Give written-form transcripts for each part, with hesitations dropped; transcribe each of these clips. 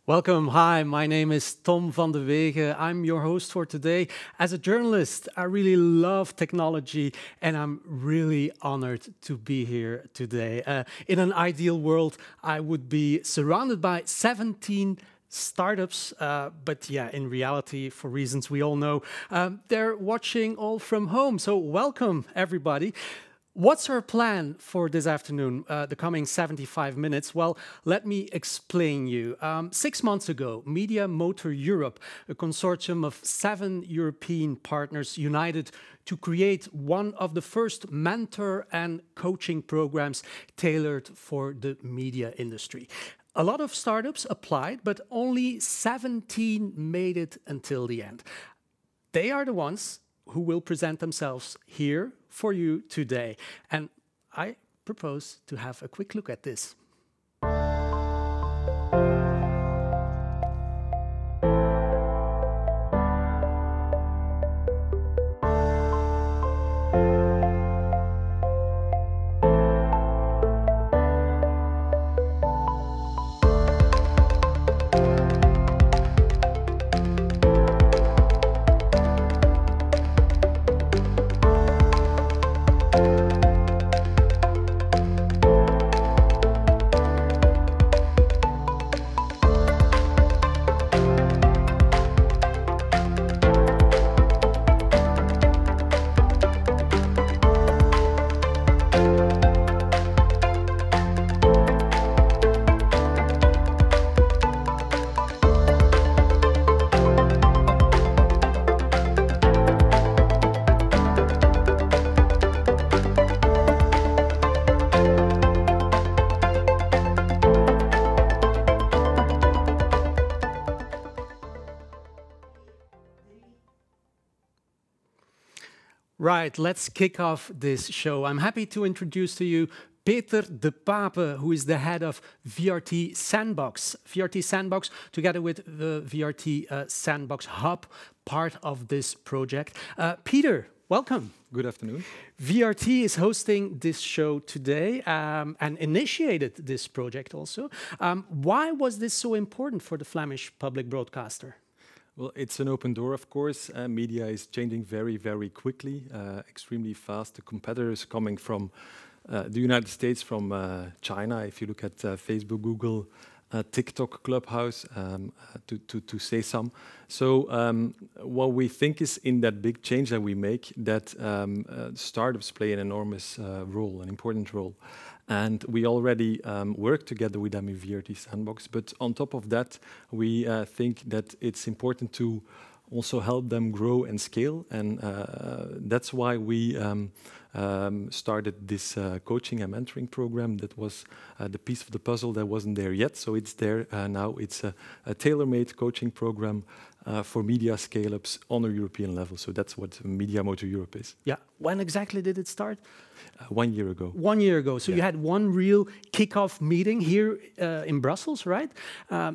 Welcome. Hi, my name is 𝗠𝗃𝗵𝗏. I'm your host for today. As a journalist, I really love technology, and I'm really honored to be here today. In an ideal world, I would be surrounded by 17 startups, but yeah, in reality, for reasons we all know, they're watching all from home. So welcome, everybody. What's our plan for this afternoon, the coming 75 minutes? Well, let me explain you. 6 months ago, MediaMotorEurope, a consortium of 7 European partners, united to create one of the first mentor and coaching programs tailored for the media industry. A lot of startups applied, but only 17 made it until the end. They are the ones who will present themselves here for you today. And I propose to have a quick look at this. Right, let's kick off this show. I'm happy to introduce to you Peter de Pape, who is the head of VRT Sandbox. VRT Sandbox, together with the VRT Sandbox Hub, part of this project. Peter, welcome. Good afternoon. VRT is hosting this show today and initiated this project also. Why was this so important for the Flemish public broadcaster? Well, it's an open door, of course. Media is changing very, very quickly, extremely fast. The competitors coming from the United States, from China, if you look at Facebook, Google, TikTok, Clubhouse, to say some. So what we think is in that big change that we make, that startups play an enormous role, an important role. And we already work together with them in VRT Sandbox. But on top of that, we think that it's important to also help them grow and scale. And that's why we started this coaching and mentoring program. That was the piece of the puzzle that wasn't there yet. So it's there now. It's a tailor-made coaching program for media scale-ups on a European level. So that's what MediaMotorEurope is. Yeah. When exactly did it stard? 1 year ago. 1 year ago. So yeah. You had one real kickoff meeting here in Brussels, right?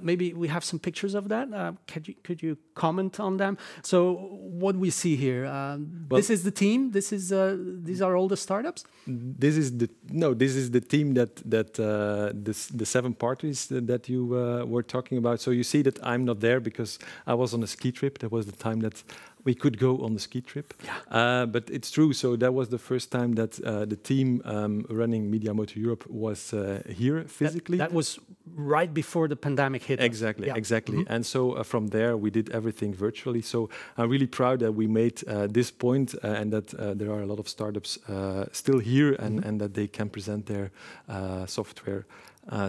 Maybe we have some pictures of that. Could you comment on them? So what we see here, well, this is the team. This is these are all the startups. This is the team that the 7 parties that you were talking about. So you see that I'm not there because I was on a ski trip. That was the time that we could go on the ski trip. Yeah. But it's true. So that was the first time that the team running MediaMotorEurope was here physically. That was right before the pandemic hit. Exactly, yeah. Exactly. Mm-hmm. And so from there, we did everything virtually. So I'm really proud that we made this point and that there are a lot of startups still here and that they can present their software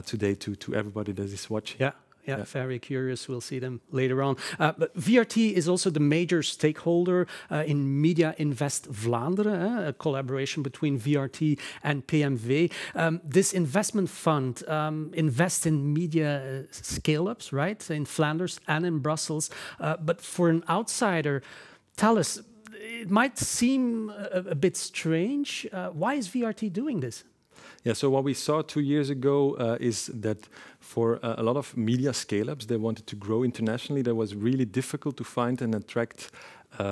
today to everybody that is watching. Yeah. Yeah, very curious. We'll see them later on. But VRT is also the major stakeholder in Media Invest Vlaanderen, a collaboration between VRT and PMV. This investment fund invests in media scale-ups, right, in Flanders and in Brussels. But for an outsider, tell us, it might seem a bit strange. Why is VRT doing this? Yeah, so what we saw 2 years ago is that for a lot of media scale-ups, they wanted to grow internationally. That was really difficult to find and attract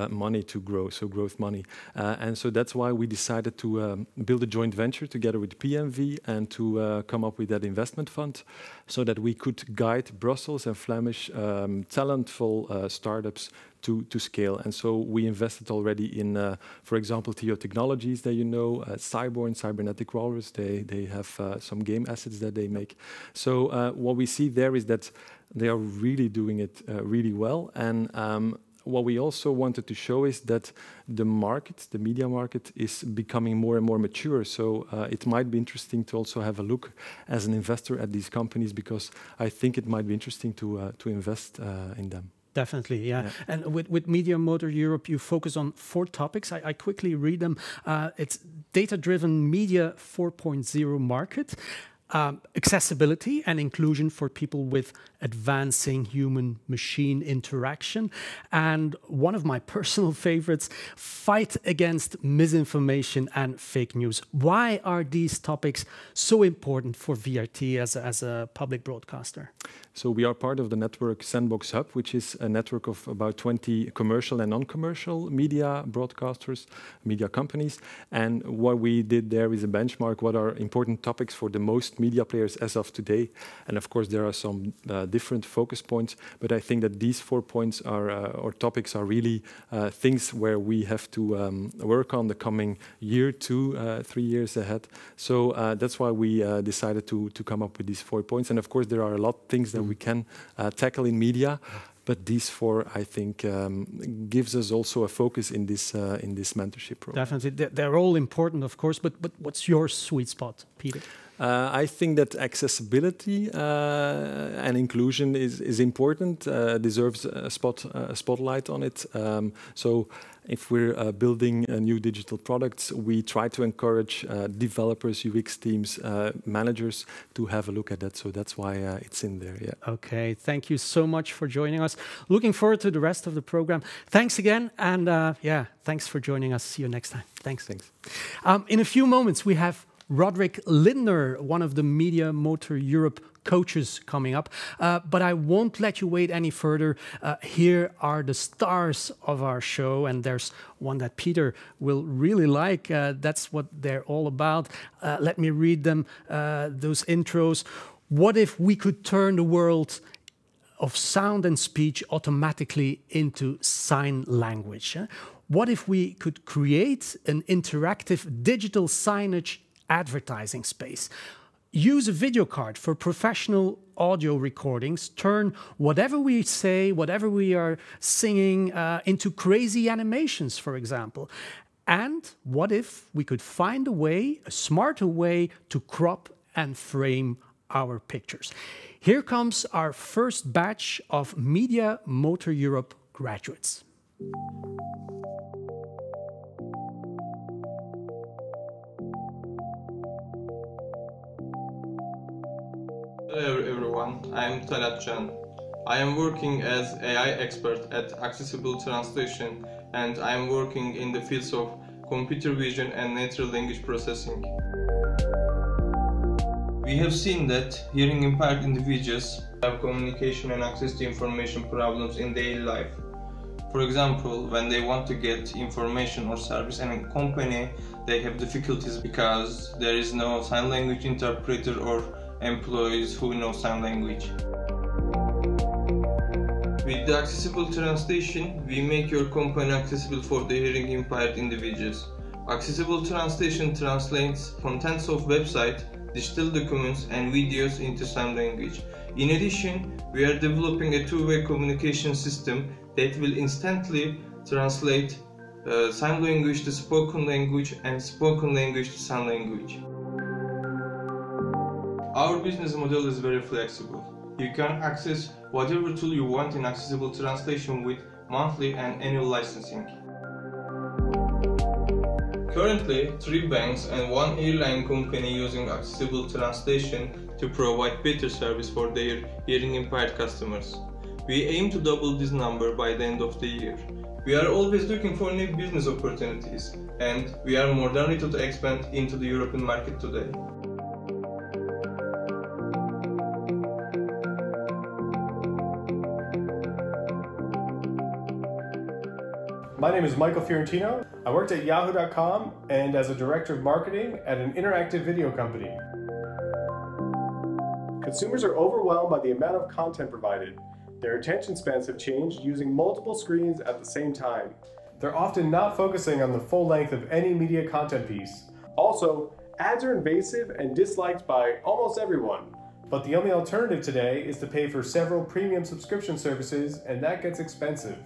money to grow, so growth money. And so that's why we decided to build a joint venture together with PMV and to come up with that investment fund so that we could guide Brussels and Flemish talentful startups to scale. And so we invested already in, for example, 𝗙 Technologies that you know, Cyborn, Cybernetic Walrus, they have some game assets that they make. So what we see there is that they are really doing it really well. And what we also wanted to show is that the market, the media market, is becoming more and more mature. So it might be interesting to also have a look as an investor at these companies, because I think it might be interesting to invest in them. Definitely, yeah. And with MediaMotorEurope, you focus on 4 topics. I quickly read them. It's data-driven media 4.0 market, accessibility and inclusion for people with advancing human-machine interaction, and one of my personal favorites, fight against misinformation and fake news. Why are these topics so important for VRT as a public broadcaster? So we are part of the network Sandbox Hub, which is a network of about 20 commercial and non-commercial media broadcasters, media companies. And what we did there is a benchmark what are important topics for the most media players as of today. And of course, there are some different focus points, but I think that these 4 points are, or topics are really things where we have to work on the coming year, 2, 3 years ahead. So that's why we decided to come up with these 4 points. And of course, there are a lot of things that we can tackle in media, but these 4, I think, gives us also a focus in this mentorship program. Definitely, they're all important, of course. But what's your sweet spot, Peter? I think that accessibility and inclusion is important, deserves a spotlight on it. So if we're building new digital products, we try to encourage developers, UX teams, managers to have a look at that. So that's why it's in there. Yeah. Okay, thank you so much for joining us. Looking forward to the rest of the program. Thanks again, and yeah, thanks for joining us. See you next time. Thanks. Thanks. In a few moments, we have Roderick Lindner, one of the MediaMotorEurope coaches, coming up. But I won't let you wait any further. Here are the stars of our show, and there's one that Peter will really like. That's what they're all about. Let me read them, those intros. What if we could turn the world of sound and speech automatically into sign language? What if we could create an interactive digital signage advertising space? Use a video card for professional audio recordings, turn whatever we say, whatever we are singing into crazy animations, for example. And what if we could find a way, a smarter way, to crop and frame our pictures? Here comes our first batch of MediaMotorEurope graduates. Hello everyone, I am Talat Can. I am working as AI expert at Accessible Translation, and I am working in the fields of computer vision and natural language processing. We have seen that hearing impaired individuals have communication and access to information problems in daily life. For example, when they want to get information or service in a company, they have difficulties because there is no sign language interpreter or employees who know sign language. With the Accessible Translation, we make your company accessible for the hearing impaired individuals. Accessible Translation translates contents of websites, digital documents and videos into sign language. In addition, we are developing a two-way communication system that will instantly translate sign language to spoken language and spoken language to sign language. Our business model is very flexible. You can access whatever tool you want in Accessible Translation with monthly and annual licensing. Currently, 3 banks and 1 airline company using Accessible Translation to provide better service for their hearing impaired customers. We aim to double this number by the end of the year. We are always looking for new business opportunities, and we are more than ready to expand into the European market today. My name is Michael Fiorentino. I worked at Yahoo.com and as a director of marketing at an interactive video company. Consumers are overwhelmed by the amount of content provided. Their attention spans have changed using multiple screens at the same time. They're often not focusing on the full length of any media content piece. Also, ads are invasive and disliked by almost everyone. But the only alternative today is to pay for several premium subscription services, and that gets expensive.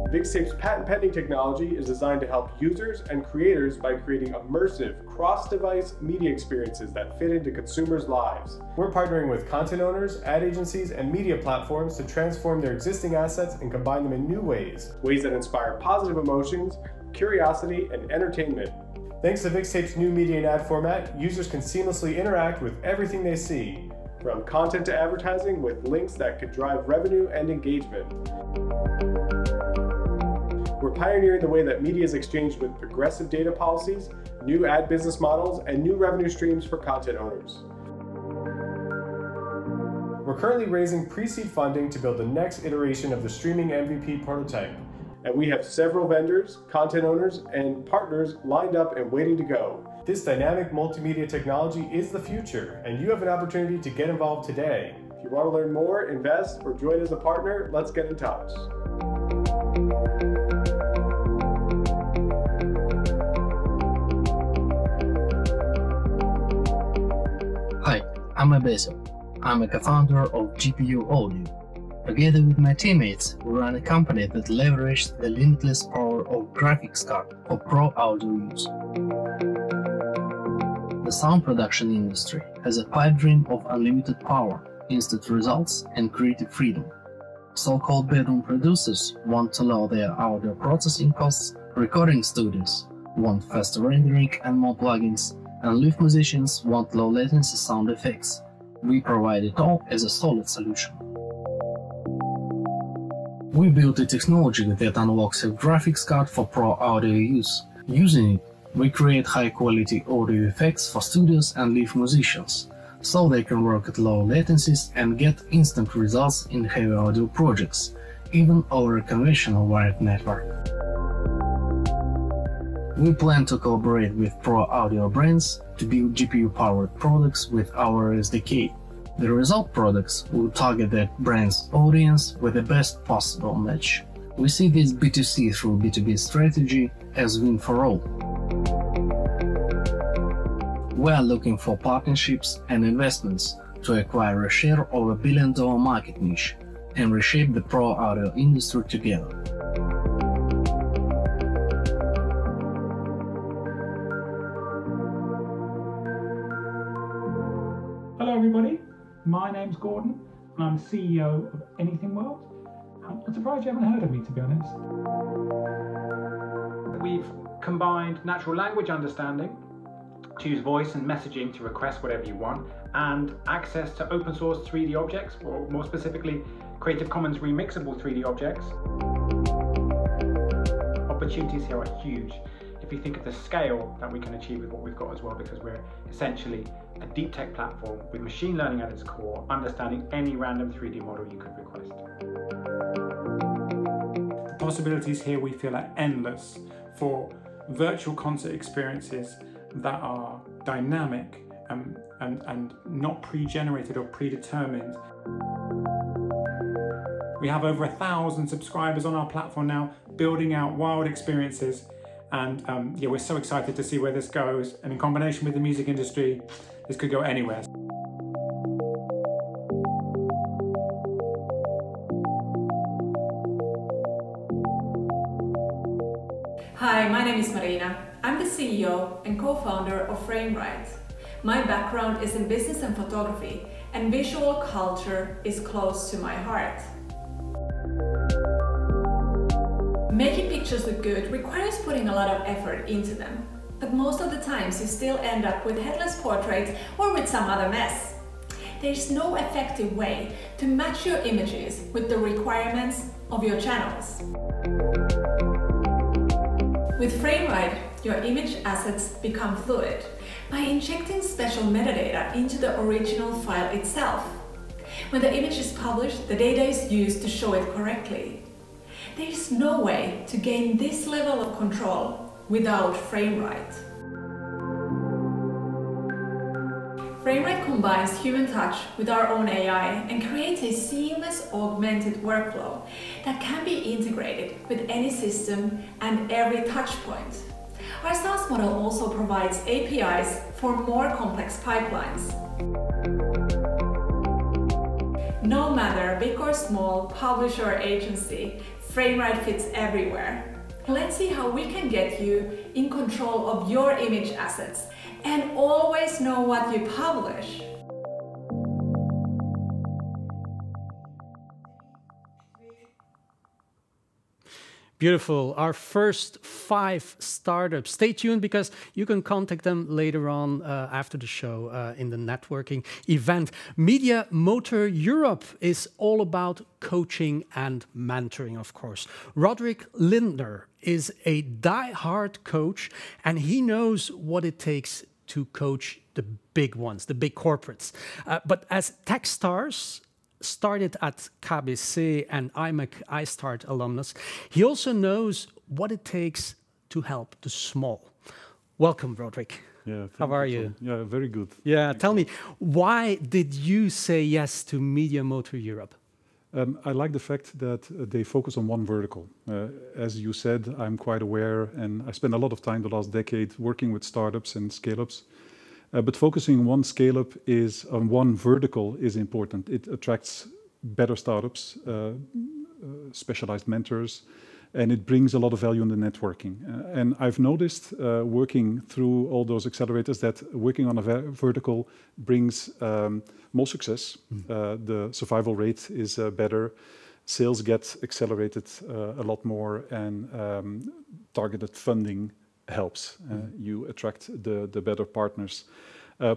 𝗣𝗍𝗩's patent pending technology is designed to help users and creators by creating immersive, cross-device media experiences that fit into consumers' lives. We're partnering with content owners, ad agencies, and media platforms to transform their existing assets and combine them in new ways that inspire positive emotions, curiosity, and entertainment. Thanks to 𝗣𝗍𝗩's new media and ad format, users can seamlessly interact with everything they see, from content to advertising with links that could drive revenue and engagement. We're pioneering the way that media is exchanged with progressive data policies, new ad business models, and new revenue streams for content owners. We're currently raising pre-seed funding to build the next iteration of the streaming MVP prototype. And we have several vendors, content owners, and partners lined up and waiting to go. This dynamic multimedia technology is the future, and you have an opportunity to get involved today. If you want to learn more, invest, or join as a partner, let's get in touch. Hi, I'm 𝗚𝗍𝗨. I'm a co-founder of GPU Audio. Together with my teammates, we run a company that leverages the limitless power of graphics card for pro audio use. The sound production industry has a pipe dream of unlimited power, instant results, and creative freedom. So-called bedroom producers want to lower their audio processing costs, recording studios want faster rendering and more plugins, and live musicians want low-latency sound effects. We provide it all as a solid solution. We built a technology that unlocks a graphics card for pro audio use. Using it, we create high-quality audio effects for studios and live musicians, so they can work at low latencies and get instant results in heavy audio projects, even over a conventional wired network. We plan to collaborate with pro audio brands to build GPU-powered products with our SDK. The result products will target that brand's audience with the best possible match. We see this B2C through B2B strategy as win for all. We are looking for partnerships and investments to acquire a share of $1 billion market niche and reshape the pro audio industry together. Hello everybody, my name's Gordon and I'm the CEO of Anything World. I'm surprised you haven't heard of me, to be honest. We've combined natural language understanding to use voice and messaging to request whatever you want, and access to open source 3D objects, or more specifically Creative Commons remixable 3D objects. Opportunities here are huge if you think of the scale that we can achieve with what we've got as well, because we're essentially a deep tech platform with machine learning at its core, understanding any random 3D model you could request. The possibilities here we feel are endless for virtual concert experiences that are dynamic and not pre-generated or predetermined. We have over 1,000 subscribers on our platform now, building out wild experiences, and yeah, we're so excited to see where this goes, and in combination with the music industry, this could go anywhere. Hi, my name is Marina. I'm the CEO and co-founder of Framerite. My background is in business and photography, and visual culture is close to my heart. Making pictures look good requires putting a lot of effort into them, but most of the times you still end up with headless portraits or with some other mess. There's no effective way to match your images with the requirements of your channels. With Framerite, your image assets become fluid by injecting special metadata into the original file itself. When the image is published, the data is used to show it correctly. There is no way to gain this level of control without FrameRite. FrameRite combines human touch with our own AI and creates a seamless augmented workflow that can be integrated with any system and every touch point. Our SaaS model also provides APIs for more complex pipelines. No matter big or small, publisher or agency, FrameRite fits everywhere. Let's see how we can get you in control of your image assets and always know what you publish. Beautiful. Our first 5 startups. Stay tuned because you can contact them later on after the show in the networking event. MediaMotorEurope is all about coaching and mentoring, of course. Roderick Lindner is a die-hard coach, and he knows what it takes to coach the big ones, the big corporates. But as tech stars, started at KBC and IMEC iStart alumnus, he also knows what it takes to help the small. Welcome, Roderick. Yeah, how are you? Yeah, very good. Yeah, tell me, why did you say yes to MediaMotorEurope? I like the fact that they focus on one vertical. As you said, I'm quite aware, and I spent a lot of time the last decade working with startups and scale-ups. But focusing on one scale-up on one vertical is important. It attracts better startups, specialized mentors, and it brings a lot of value in the networking. And I've noticed working through all those accelerators that working on a vertical brings more success. The survival rate is better. Sales get accelerated a lot more, and targeted funding helps. You attract the better partners.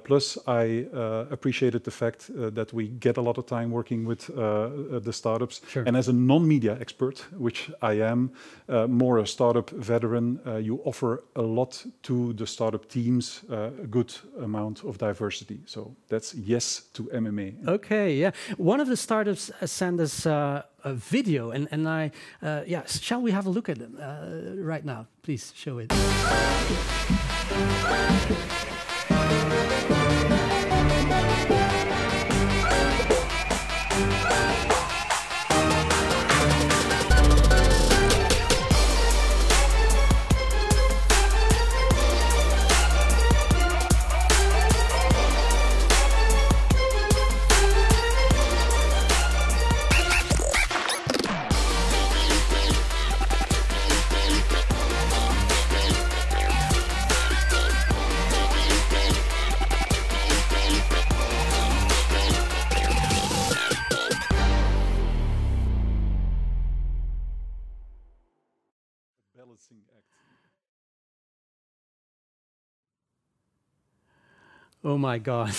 Plus, I appreciated the fact that we get a lot of time working with the startups. Sure. And as a non-media expert, which I am, more a startup veteran, you offer a lot to the startup teams, a good amount of diversity. So that's yes to MMA. Okay, yeah. One of the startups sent us a video, and yeah, shall we have a look at it right now? Please show it. Oh my God.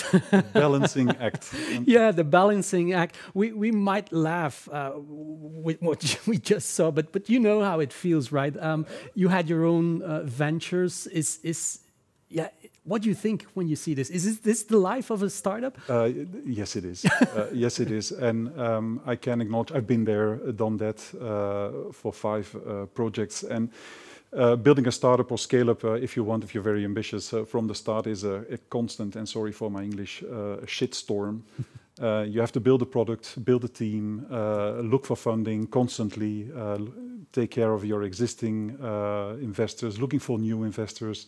Balancing act. Yeah, the balancing act. We might laugh with what we just saw, but you know how it feels, right? You had your own ventures. Yeah. What do you think when you see this? Is this the life of a startup? Yes, it is. Yes, it is. And I can acknowledge I've been there, done that for 5 projects. And building a startup or scale-up, if you're very ambitious, from the start is a constant, and sorry for my English, shitstorm. You have to build a product, build a team, look for funding constantly, take care of your existing investors, looking for new investors,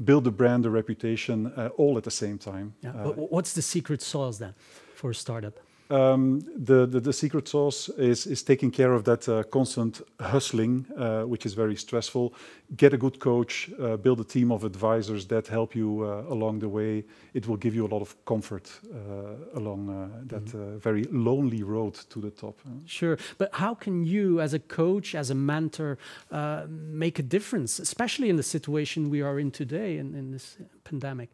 build a brand, a reputation, all at the same time. Yeah. What's the secret sauce then for a startup? The secret sauce is taking care of that constant hustling, which is very stressful. Get a good coach, build a team of advisors that help you along the way. It will give you a lot of comfort along that very lonely road to the top. Sure, but how can you, as a coach, as a mentor, make a difference, especially in the situation we are in today in this pandemic?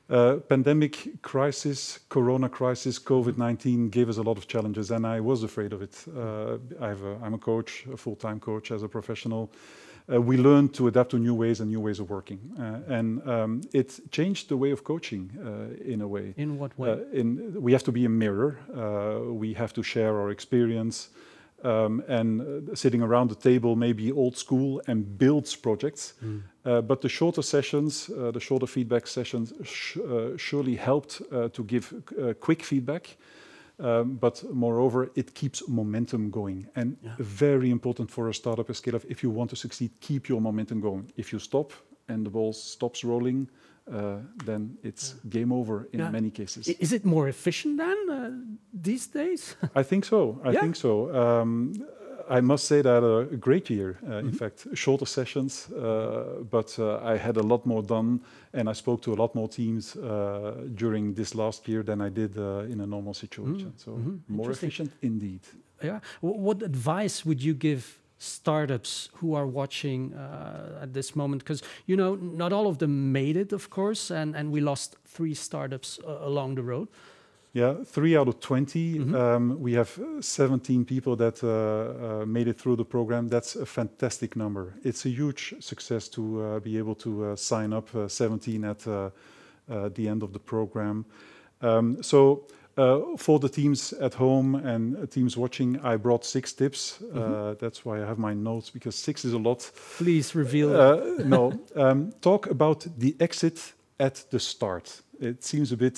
Pandemic crisis, Corona crisis, COVID-19 gave us a lot of challenges, and I was afraid of it. I'm a coach, a full-time coach as a professional. We learned to adapt to new ways of working. And it changed the way of coaching in a way. In what way? We have to be a mirror. We have to share our experience. and sitting around the table, maybe old school, and builds projects. But the shorter sessions, the shorter feedback sessions surely helped to give quick feedback. But moreover, it keeps momentum going. And very important for a startup and scale-up, if you want to succeed, keep your momentum going. If you stop and the ball stops rolling, then it's game over in many cases. Is it more efficient then these days? I think so. I think so. I must say that a great year, in fact, shorter sessions, but I had a lot more done, and I spoke to a lot more teams during this last year than I did in a normal situation. So more efficient indeed. Yeah. What advice would you give startups who are watching at this moment? Because, you know, not all of them made it, of course, and we lost 3 startups along the road. Yeah, 3 out of 20. We have 17 people that made it through the program. That's a fantastic number. It's a huge success to be able to sign up 17 at the end of the program. For the teams at home and teams watching, I brought 6 tips. That's why I have my notes, because 6 is a lot. Please reveal. No, talk about the exit at the start. It seems a bit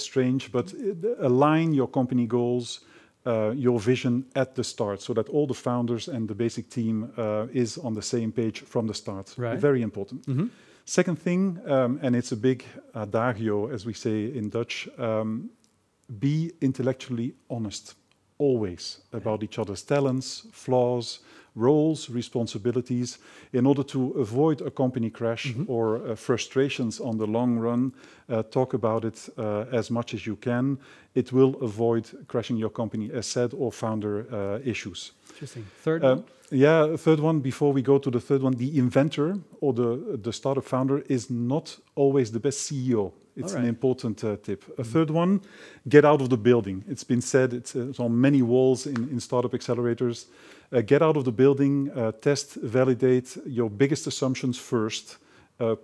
strange, but align your company goals, your vision at the start, so that all the founders and the basic team is on the same page from the start. Right. Very important. Second thing, and it's a big adagio, as we say in Dutch, be intellectually honest, always, about each other's talents, flaws, roles, responsibilities, in order to avoid a company crash or frustrations on the long run. Talk about it as much as you can. It will avoid crashing your company, as said, or founder issues. Interesting. Third one? Yeah, third one, before we go to the third one, the inventor or the startup founder is not always the best CEO. It's an important tip. A third one, get out of the building. It's been said, it's on many walls in startup accelerators. Get out of the building, test, validate your biggest assumptions first,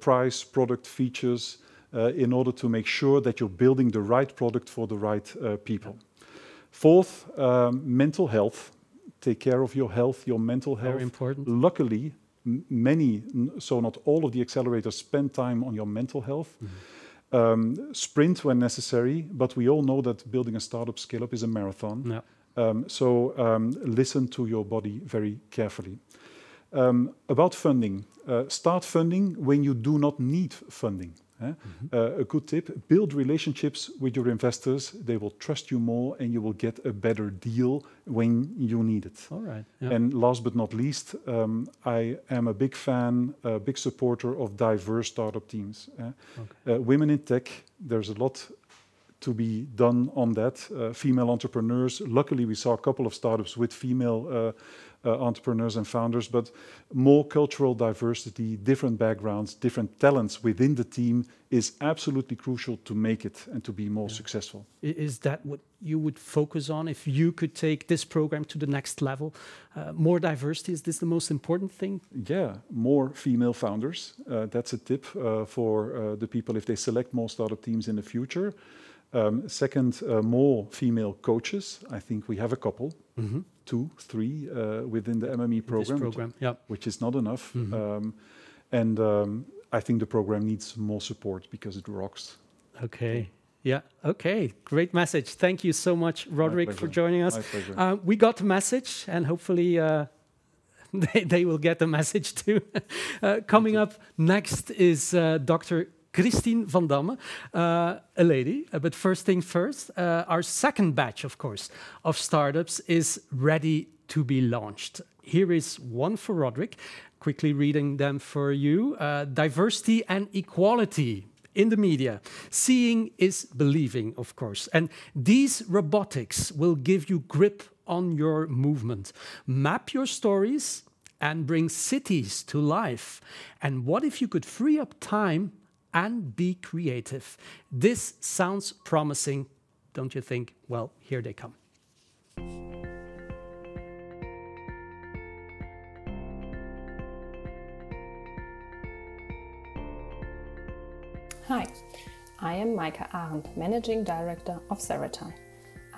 price, product, features, in order to make sure that you're building the right product for the right people. Fourth, mental health. Take care of your health, your mental health. Very important. Luckily, many, so not all of the accelerators spend time on your mental health. Sprint when necessary, but we all know that building a startup scale-up is a marathon. Yeah. Listen to your body very carefully. About funding, start funding when you do not need funding. A good tip, build relationships with your investors. They will trust you more and you will get a better deal when you need it. All right. Yeah. And last but not least, I am a big fan, a big supporter of diverse startup teams. Women in tech, there's a lot to be done on that. Female entrepreneurs, luckily we saw a couple of startups with female entrepreneurs and founders, but more cultural diversity, different backgrounds, different talents within the team is absolutely crucial to make it and to be more successful. Is that what you would focus on if you could take this program to the next level? More diversity, is this the most important thing? Yeah, more female founders. That's a tip for the people if they select more startup teams in the future. Second, more female coaches. I think we have a couple, 2, 3 within the MME program, which is not enough. I think the program needs more support because it rocks. Okay. Yeah. Okay. Great message. Thank you so much, Roderick, for joining us. My pleasure. We got the message, and hopefully they will get the message too. Coming up next is Dr. Christine van Damme, a lady. But first thing first, our second batch, of course, of startups is ready to be launched. Here is one for Roderick, quickly reading them for you. Diversity and equality in the media. Seeing is believing, of course. And these robotics will give you grip on your movement. Map your stories and bring cities to life. And what if you could free up time and be creative? This sounds promising, don't you think? Well, here they come. Hi, I am Maike Arendt, Managing Director of Ceratime.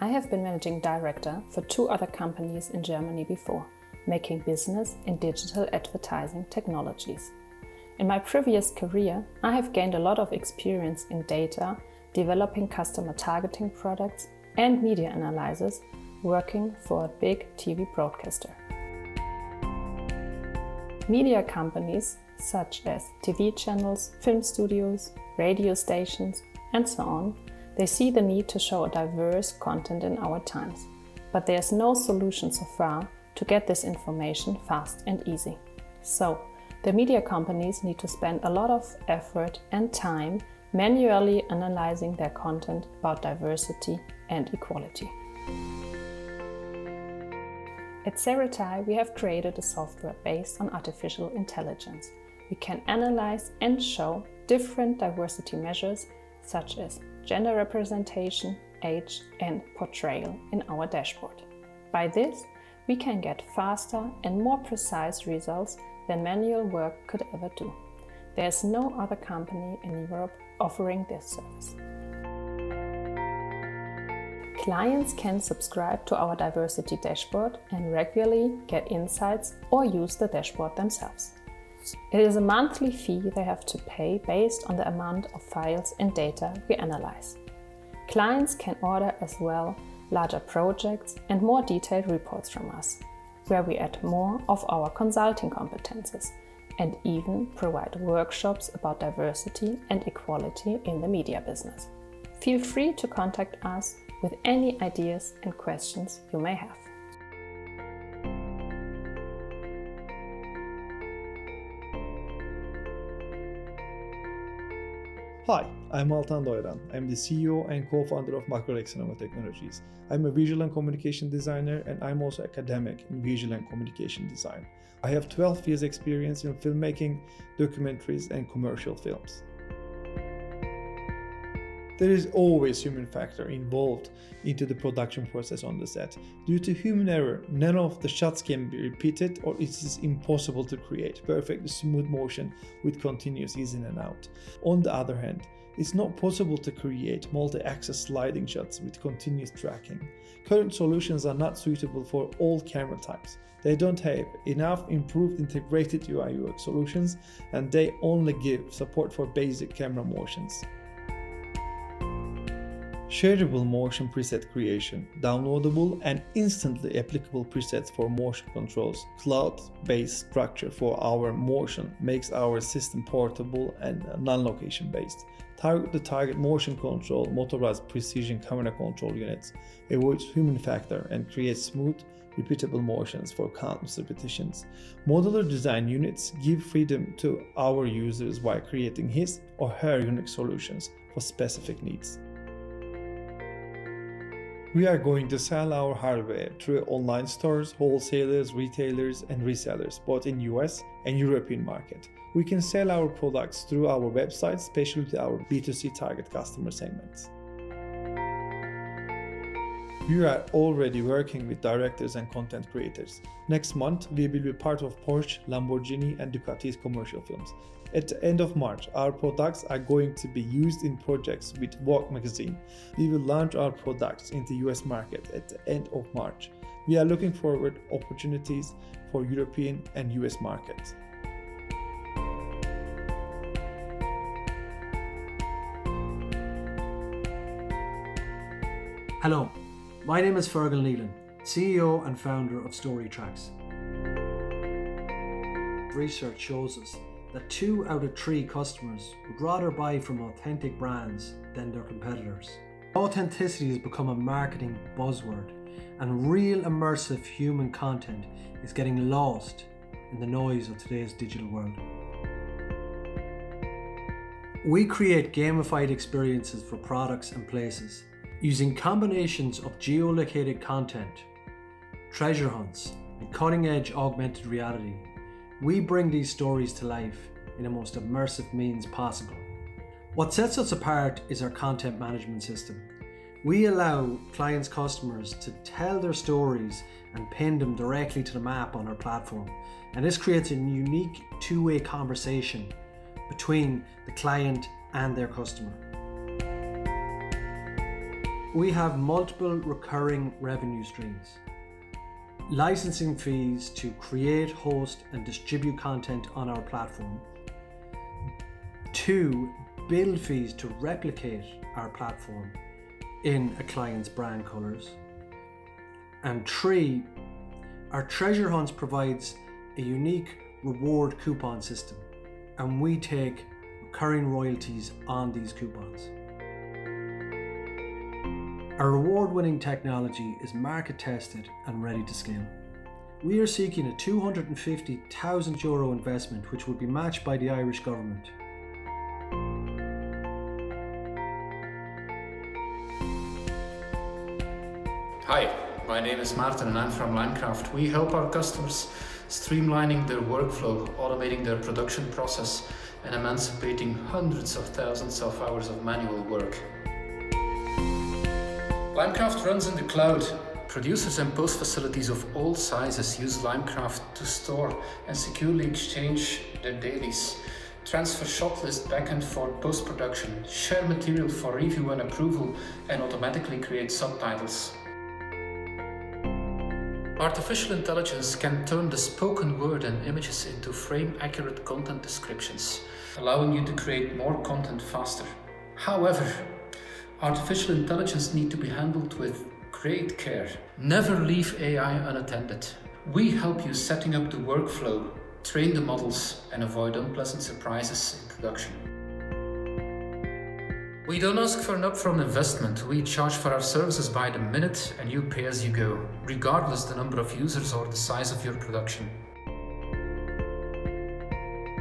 I have been managing director for 2 other companies in Germany before, making business in digital advertising technologies. In my previous career, I have gained a lot of experience in data, developing customer targeting products and media analysis, working for a big TV broadcaster. Media companies such as TV channels, film studios, radio stations, and so on, they see the need to show diverse content in our times. But there's no solution so far to get this information fast and easy. So, the media companies need to spend a lot of effort and time manually analyzing their content about diversity and equality. At 𝗟𝗏𝗍, we have created a software based on artificial intelligence. We can analyze and show different diversity measures such as gender representation, age, and portrayal in our dashboard. By this, we can get faster and more precise results than manual work could ever do. There is no other company in Europe offering this service. Clients can subscribe to our diversity dashboard and regularly get insights or use the dashboard themselves. It is a monthly fee they have to pay based on the amount of files and data we analyze. Clients can order as well larger projects and more detailed reports from us, where we add more of our consulting competences and even provide workshops about diversity and equality in the media business. Feel free to contact us with any ideas and questions you may have. Hi, I'm Altan Doyran. I'm the CEO and co-founder of 𝗏𝗏 Technologies. I'm a visual and communication designer, and I'm also academic in visual and communication design. I have 12 years experience in filmmaking, documentaries, and commercial films. There is always human factor involved into the production process on the set. Due to human error, none of the shots can be repeated, or it is impossible to create perfectly smooth motion with continuous in and out. On the other hand, it's not possible to create multi-axis sliding shots with continuous tracking. Current solutions are not suitable for all camera types. They don't have enough improved integrated UI/UX solutions, and they only give support for basic camera motions. Shareable motion preset creation, downloadable and instantly applicable presets for motion controls, cloud-based structure for our motion makes our system portable and non-location based. Target motion control motorized precision camera control units avoids human factor and creates smooth, repeatable motions for countless repetitions. Modular design units give freedom to our users by creating his or her unique solutions for specific needs. We are going to sell our hardware through online stores, wholesalers, retailers, and resellers, both in US and European market. We can sell our products through our website, especially to our B2C target customer segments. We are already working with directors and content creators. Next month, we will be part of Porsche, Lamborghini, and Ducati's commercial films. At the end of March, our products are going to be used in projects with Vogue magazine. We will launch our products in the US market at the end of March. We are looking forward to opportunities for European and US markets. Hello, my name is Fergal Nealon, CEO and founder of StoryTracks. Research shows us that 2 out of 3 customers would rather buy from authentic brands than their competitors. Authenticity has become a marketing buzzword, and real immersive human content is getting lost in the noise of today's digital world. We create gamified experiences for products and places using combinations of geolocated content, treasure hunts, and cutting-edge augmented reality. We bring these stories to life in the most immersive means possible. What sets us apart is our content management system. We allow clients' customers to tell their stories and pin them directly to the map on our platform. And this creates a unique two-way conversation between the client and their customer. We have multiple recurring revenue streams. Licensing fees to create, host, and distribute content on our platform. 2, build fees to replicate our platform in a client's brand colors. And 3, our Treasure Hunts provides a unique reward coupon system, and we take recurring royalties on these coupons. Our award-winning technology is market tested and ready to scale. We are seeking a €250,000 investment, which will be matched by the Irish government. Hi, my name is Maarten and I'm from Limecraft. We help our customers streamlining their workflow, automating their production process, and emancipating hundreds of thousands of hours of manual work. Limecraft runs in the cloud. Producers and post facilities of all sizes use Limecraft to store and securely exchange their dailies, transfer shot list backend for post-production, share material for review and approval, and automatically create subtitles. Artificial intelligence can turn the spoken word and images into frame-accurate content descriptions, allowing you to create more content faster. However, artificial intelligence needs to be handled with great care. Never leave AI unattended. We help you setting up the workflow, train the models, and avoid unpleasant surprises in production. We don't ask for an upfront investment. We charge for our services by the minute and you pay as you go, regardless the number of users or the size of your production.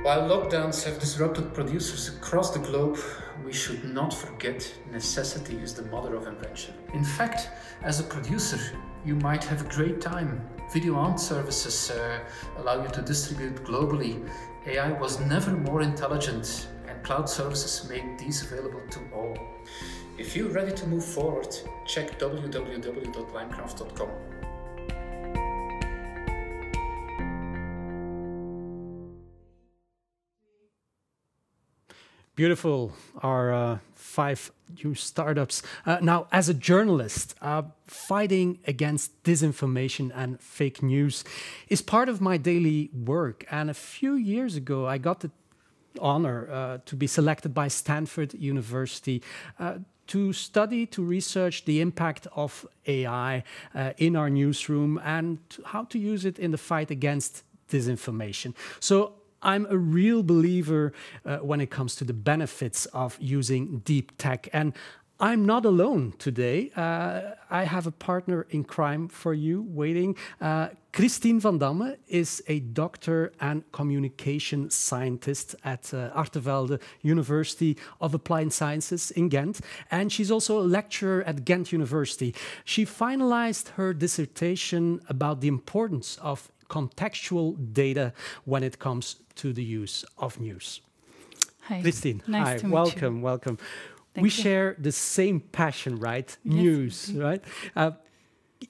While lockdowns have disrupted producers across the globe, we should not forget necessity is the mother of invention. In fact, as a producer, you might have a great time. Video-on services allow you to distribute globally. AI was never more intelligent, and cloud services make these available to all. If you're ready to move forward, check www.limecraft.com. Beautiful, our 5 new startups. Now, as a journalist, fighting against disinformation and fake news is part of my daily work. And a few years ago, I got the honor to be selected by Stanford University to study, to research the impact of AI in our newsroom and how to use it in the fight against disinformation. So I'm a real believer when it comes to the benefits of using deep tech. And I'm not alone today. I have a partner in crime for you waiting. Christine van Damme is a doctor and communication scientist at 𝗟𝗏𝗏 University of Applied Sciences in Ghent. And she's also a lecturer at Ghent University. She finalized her dissertation about the importance of contextual data when it comes to the use of news. Hi, Christine, nice to meet welcome, you. welcome. Thank We you. share the same passion, right? Yes, News, indeed. right?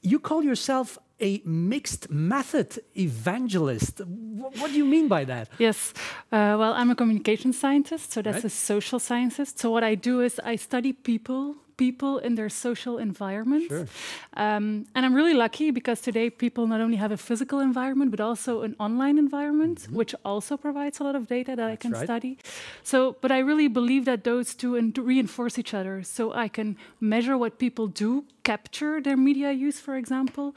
You call yourself a mixed method evangelist. What do you mean by that? Yes, well, I'm a communication scientist, so that's Right. a social scientist. So what I do is I study people in their social environment. Sure. And I'm really lucky because today people not only have a physical environment, but also an online environment, which also provides a lot of data that I can right. study. So, but I really believe that those two reinforce each other. So I can measure what people do, capture their media use, for example,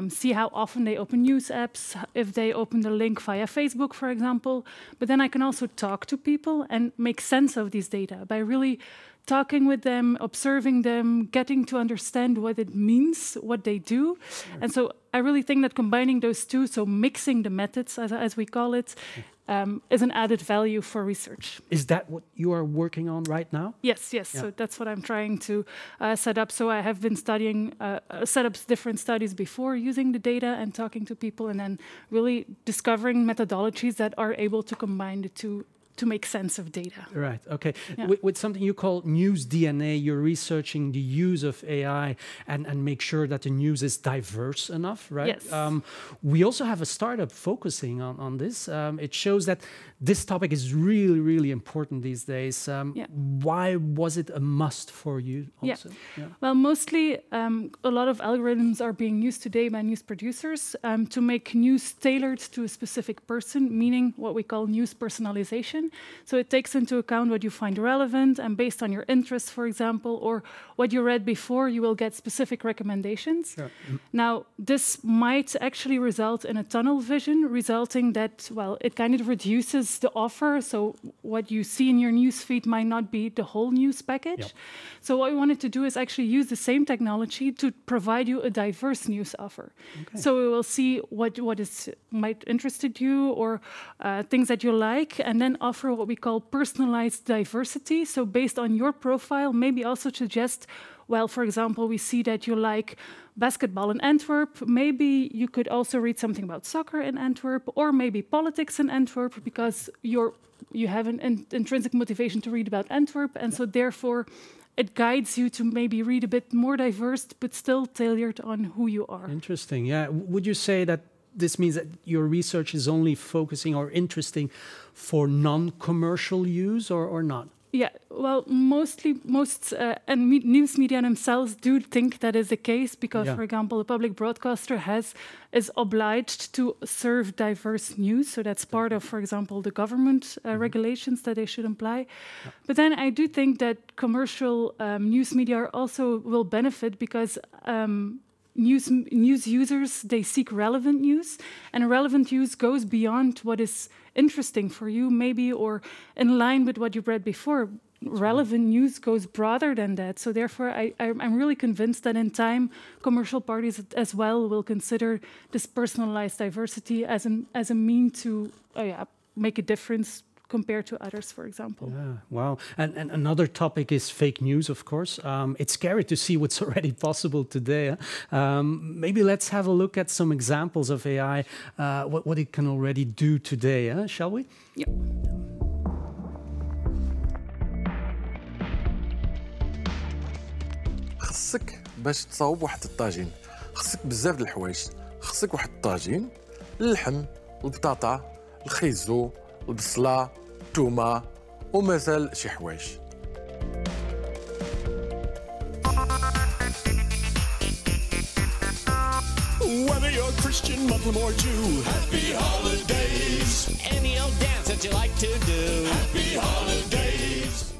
see how often they open news apps, if they open the link via Facebook, for example. But then I can also talk to people and make sense of these data by really talking with them, observing them, getting to understand what it means, what they do. And so I really think that combining those two, so mixing the methods, as we call it, is an added value for research. Is that what you are working on right now? Yes, yes. Yeah. So that's what I'm trying to set up. So I have been studying, set up different studies before using the data and talking to people and then really discovering methodologies that are able to combine the two to make sense of data. Right, okay. Yeah. With something you call news DNA, you're researching the use of AI and make sure that the news is diverse enough, right? Yes. We also have a startup focusing on this. It shows that this topic is really, really important these days. Why was it a must for you also? Yeah. Well, mostly a lot of algorithms are being used today by news producers to make news tailored to a specific person, meaning what we call news personalization. So it takes into account what you find relevant, and based on your interests, for example, or what you read before, you will get specific recommendations. Sure. Now, this might actually result in a tunnel vision, resulting that, well, it kind of reduces the offer. So what you see in your news feed might not be the whole news package. Yep. So what we wanted to do is actually use the same technology to provide you a diverse news offer. Okay. So we will see what might interested you, or things that you like, and then offer what we call personalized diversity. So based on your profile, maybe also suggest, well, for example, we see that you like basketball in Antwerp. Maybe you could also read something about soccer in Antwerp, or maybe politics in Antwerp, because you have an intrinsic motivation to read about Antwerp, and so therefore it guides you to maybe read a bit more diverse, but still tailored on who you are. Interesting, yeah. Would you say that this means that your research is only focusing or interesting for non-commercial use, or not? Yeah, well, most news media themselves do think that is the case, because, for example, a public broadcaster is obliged to serve diverse news. So that's part of, for example, the government regulations that they should apply. Yeah. But then I do think that commercial news media also will benefit, because news users, they seek relevant news, and relevant news goes beyond what is interesting for you, maybe, or in line with what you've read before. Relevant news goes broader than that. So therefore, I'm really convinced that in time, commercial parties as well will consider this personalized diversity as a mean to make a difference compared to others, for example. Yeah, wow. And another topic is fake news, of course. It's scary to see what's already possible today. Maybe let's have a look at some examples of AI, what it can already do today, shall we? Yeah. خصك باش تصاوب واحد الطاجين، خصك بزاف د الحوايج. خصك واحد الطاجين، اللحم، البطاطا، الخيزو، البصلة، الثومة ومازال شي حوايج. Whether you're Christian, Muslim or Jew, happy holidays. Any old dance that you like to do, happy holidays.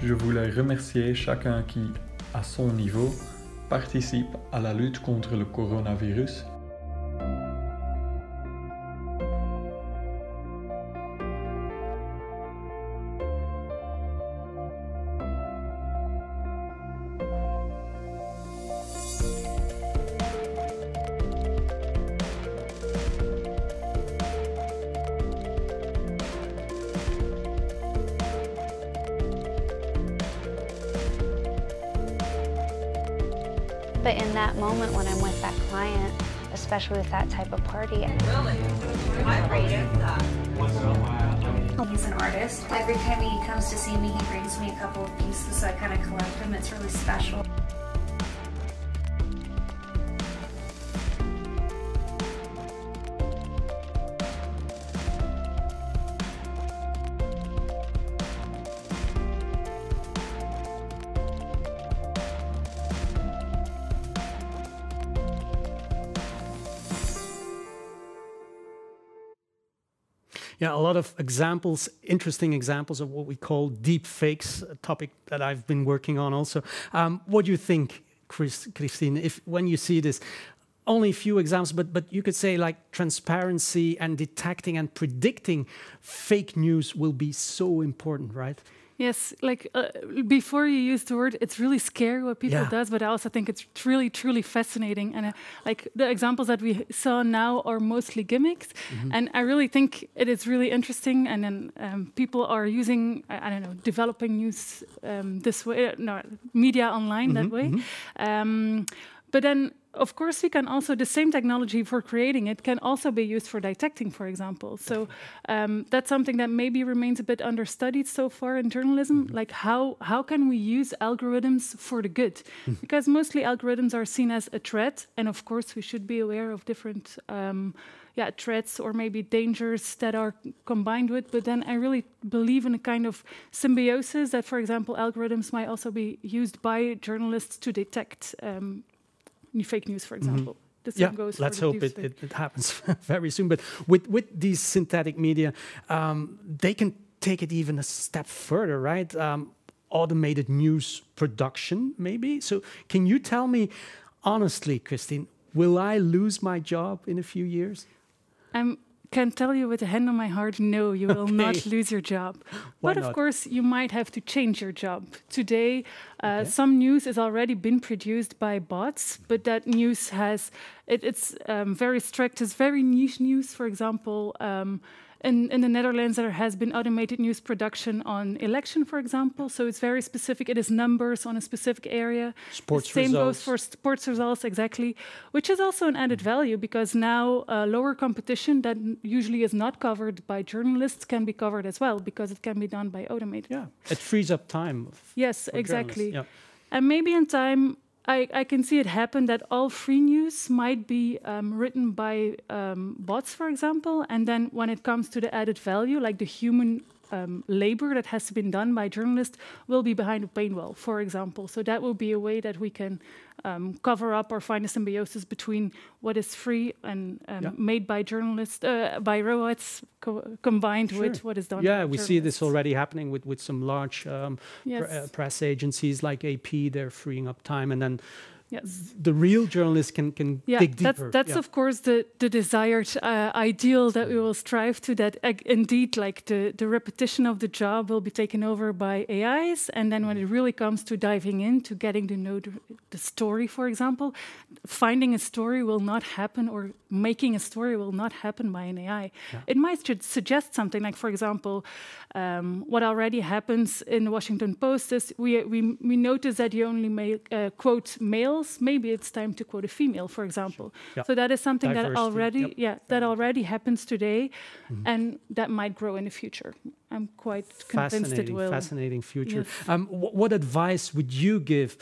Je voulais remercier chacun qui, à son niveau, participe à la lutte contre le coronavirus. But in that moment when I'm with that client, especially with that type of party. Really? He's an artist. Every time he comes to see me, he brings me a couple of pieces, so I kind of collect them. It's really special. Yeah, a lot of examples, interesting examples of what we call deep fakes, a topic that I've been working on also. What do you think, Christine, when you see this? Only a few examples, but you could say like transparency and detecting and predicting fake news will be so important, right? Yes, like before you use the word, it's really scary what people does, but I also think it's truly, truly fascinating. And like the examples that we saw now are mostly gimmicks. And I really think it is really interesting. And then people are using, I don't know, developing news this way, no, media online that way. But then, of course, we can also, the same technology for creating it can also be used for detecting, for example. So that's something that maybe remains a bit understudied so far in journalism. Like how can we use algorithms for the good? Because mostly algorithms are seen as a threat. And of course, we should be aware of different threats or maybe dangers that are combined with. But then I really believe in a kind of symbiosis that, for example, algorithms might also be used by journalists to detect fake news, for example. The same goes let's for hope it happens very soon. But with these synthetic media, they can take it even a step further, right? Automated news production, maybe. So can you tell me, honestly, Christine, will I lose my job in a few years? I can tell you with a hand on my heart, no, you will not lose your job. Why but not? of course, you might have to change your job. Today, some news has already been produced by bots, but that news has, it's very strict, it's very niche news. For example, in the Netherlands, there has been automated news production on election, for example. So it's very specific. It is numbers on a specific area. Sports Same results. goes for sports results, exactly. Which is also an added value because now lower competition that usually is not covered by journalists can be covered as well because it can be done by automated. Yeah, it frees up time. Yes, exactly. Yeah. And maybe in time, I can see it happen that all free news might be written by bots, for example, and then when it comes to the added value, like the human labor that has been done by journalists will be behind a paywall, for example. So that will be a way that we can cover up or find a symbiosis between what is free and made by journalists, by robots, combined with what is done by journalists. We see this already happening with some large press agencies like AP. They're freeing up time, and then the real journalist can dig deeper. That's of course the desired ideal that we will strive to, that indeed like the repetition of the job will be taken over by AIs, and then when it really comes to diving into getting to know the story, for example, finding a story will not happen, or making a story will not happen by an AI. It might suggest something like, for example, what already happens in the Washington Post is we notice that you only quote males. Maybe it's time to quote a female, for example. So that is something that already happens today, and that might grow in the future. I'm quite convinced it will. Fascinating future. Yes. What advice would you give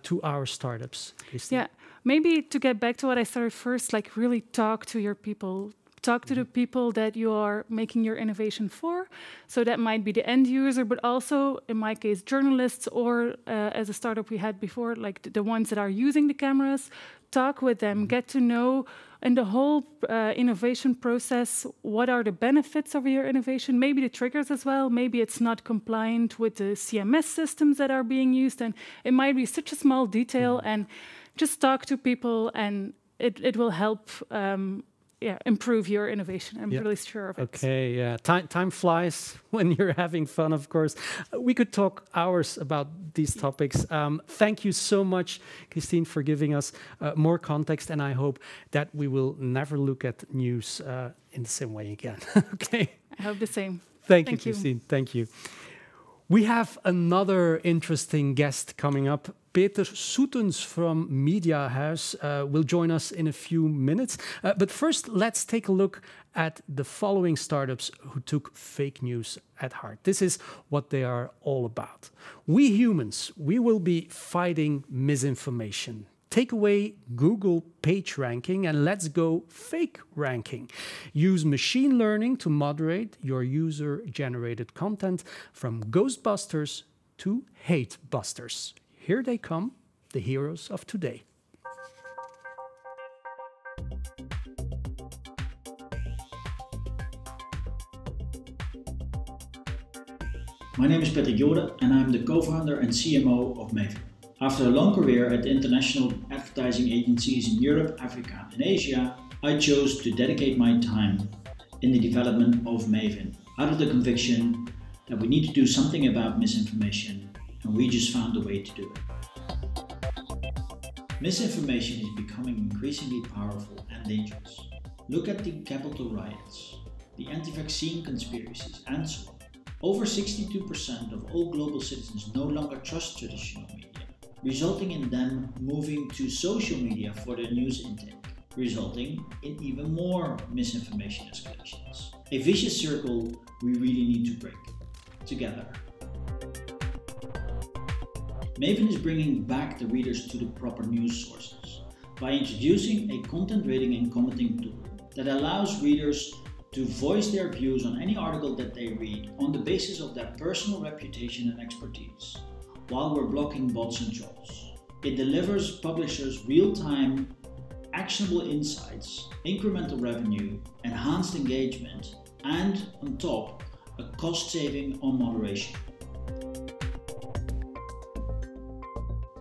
to our startups, Christine? Yeah, maybe to get back to what I started first, like really talk to your people. Talk to the people that you are making your innovation for. So that might be the end user, but also, in my case, journalists, or as a startup we had before, like the ones that are using the cameras. Talk with them, get to know in the whole innovation process, what are the benefits of your innovation, maybe the triggers as well. Maybe it's not compliant with the CMS systems that are being used, and it might be such a small detail, and just talk to people, and it will help improve your innovation. I'm really sure of it. Okay, yeah. Time flies when you're having fun, of course. We could talk hours about these topics. Thank you so much, Christine, for giving us more context, and I hope that we will never look at news in the same way again. Okay. I hope the same. Thank you, Christine. Thank you. We have another interesting guest coming up. Peter Soetens from MediaMotorEurope will join us in a few minutes. But first, let's take a look at the following startups who took fake news at heart. This is what they are all about. We humans, we will be fighting misinformation. Take away Google page ranking and let's go fake ranking. Use machine learning to moderate your user-generated content from Ghostbusters to hate busters. Here they come, the heroes of today. My name is Patrick Jorde and I'm the co-founder and CMO of 𝗏𝗏. After a long career at international advertising agencies in Europe, Africa and Asia, I chose to dedicate my time in the development of 𝗏𝗏, out of the conviction that we need to do something about misinformation, and we just found a way to do it. Misinformation is becoming increasingly powerful and dangerous. Look at the Capitol riots, the anti-vaccine conspiracies, and so on. Over 62% of all global citizens no longer trust traditional media. resulting in them moving to social media for their news intake, resulting in even more misinformation escalations. A vicious circle we really need to break together. Maven is bringing back the readers to the proper news sources by introducing a content rating and commenting tool that allows readers to voice their views on any article that they read on the basis of their personal reputation and expertise, while we're blocking bots and trolls. It delivers publishers real-time, actionable insights, incremental revenue, enhanced engagement, and on top, a cost saving on moderation.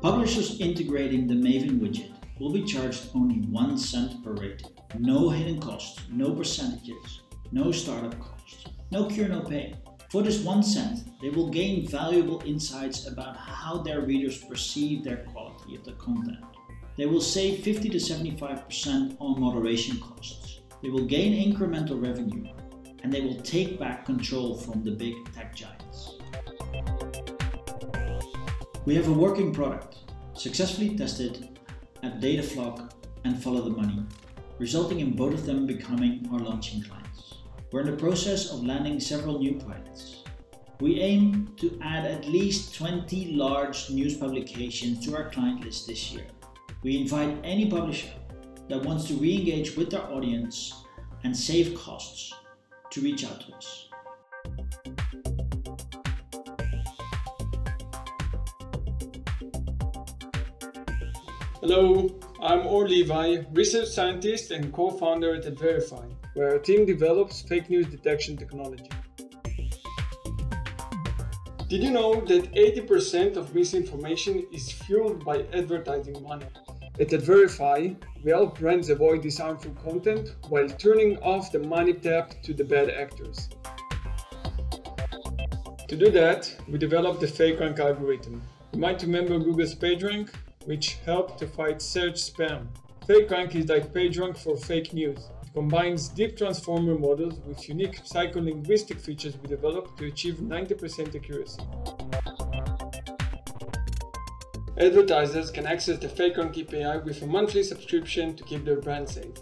Publishers integrating the Maven widget will be charged only 1 cent per rating. No hidden costs, no percentages, no startup costs, no cure, no pay. For this 1 cent, they will gain valuable insights about how their readers perceive their quality of the content. They will save 50 to 75% on moderation costs. They will gain incremental revenue, and they will take back control from the big tech giants. We have a working product, successfully tested at Dataflock and Follow the Money, resulting in both of them becoming our launching clients. We're in the process of landing several new pilots. We aim to add at least 20 large news publications to our client list this year. We invite any publisher that wants to re-engage with their audience and save costs to reach out to us. Hello, I'm 𝗠𝗏𝗪𝗏, research scientist and co-founder at 𝗙𝗏𝗪, where our team develops fake news detection technology. Did you know that 80% of misinformation is fueled by advertising money? At 𝗙𝗏𝗪, we help brands avoid this harmful content while turning off the money tap to the bad actors. To do that, we developed the FakeRank algorithm. You might remember Google's PageRank, which helped to fight search spam. FakeRank is like PageRank for fake news. It combines deep transformer models with unique psycholinguistic features we developed to achieve 90% accuracy. Advertisers can access the FakeRank API with a monthly subscription to keep their brand safe.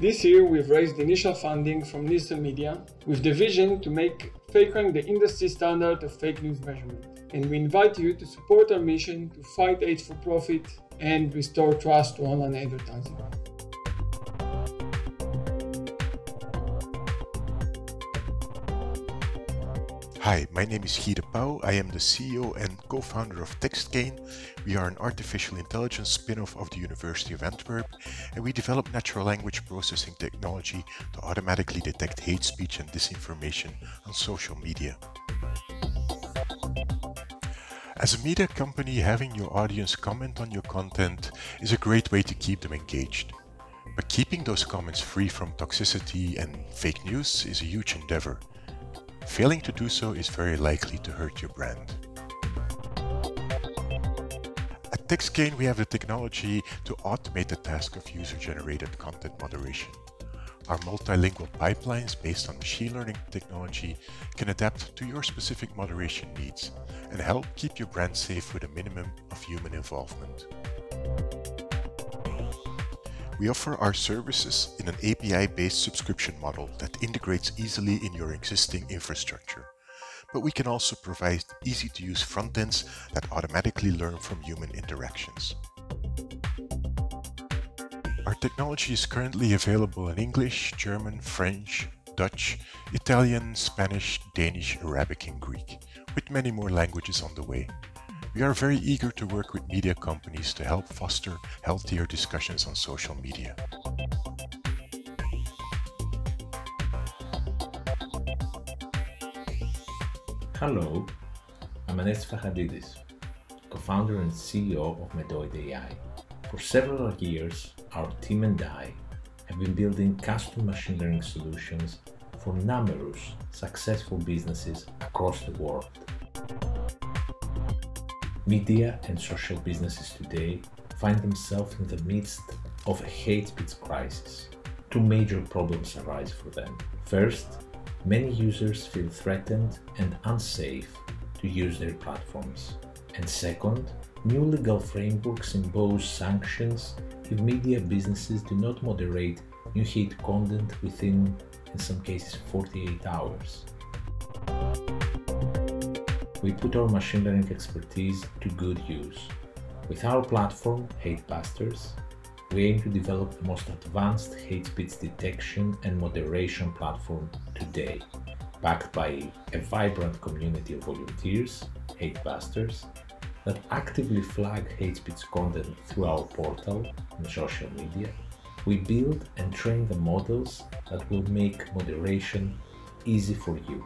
This year, we've raised initial funding from Nielsen Media with the vision to make FakeRank the industry standard of fake news measurement. And we invite you to support our mission to fight hate for profit and restore trust to online advertising. Hi, my name is 𝗔H𝘆𝗁. I am the CEO and co-founder of TextGain. We are an artificial intelligence spin-off of the University of Antwerp, and we develop natural language processing technology to automatically detect hate speech and disinformation on social media. As a media company, having your audience comment on your content is a great way to keep them engaged. But keeping those comments free from toxicity and fake news is a huge endeavor. Failing to do so is very likely to hurt your brand. At TextGain, we have the technology to automate the task of user-generated content moderation. Our multilingual pipelines based on machine learning technology can adapt to your specific moderation needs and help keep your brand safe with a minimum of human involvement. We offer our services in an API-based subscription model that integrates easily in your existing infrastructure. But we can also provide easy-to-use front-ends that automatically learn from human interactions. Our technology is currently available in English, German, French, Dutch, Italian, Spanish, Danish, Arabic, and Greek, with many more languages on the way. We are very eager to work with media companies to help foster healthier discussions on social media. Hello, I'm 𝗙𝗏𝗪, co-founder and CEO of 𝗦𝗏𝗙. For several years, our team and I have been building custom machine learning solutions for numerous successful businesses across the world. Media and social businesses today find themselves in the midst of a hate speech crisis. Two major problems arise for them. First, many users feel threatened and unsafe to use their platforms. And second, new legal frameworks impose sanctions if media businesses do not moderate new hate content within, in some cases, 48 hours. We put our machine learning expertise to good use. With our platform, 𝗏𝗍𝗏𝗏, we aim to develop the most advanced hate speech detection and moderation platform today, backed by a vibrant community of volunteers, 𝗏𝗍𝗏𝗏, that actively flag hate speech content through our portal and social media. We build and train the models that will make moderation easy for you.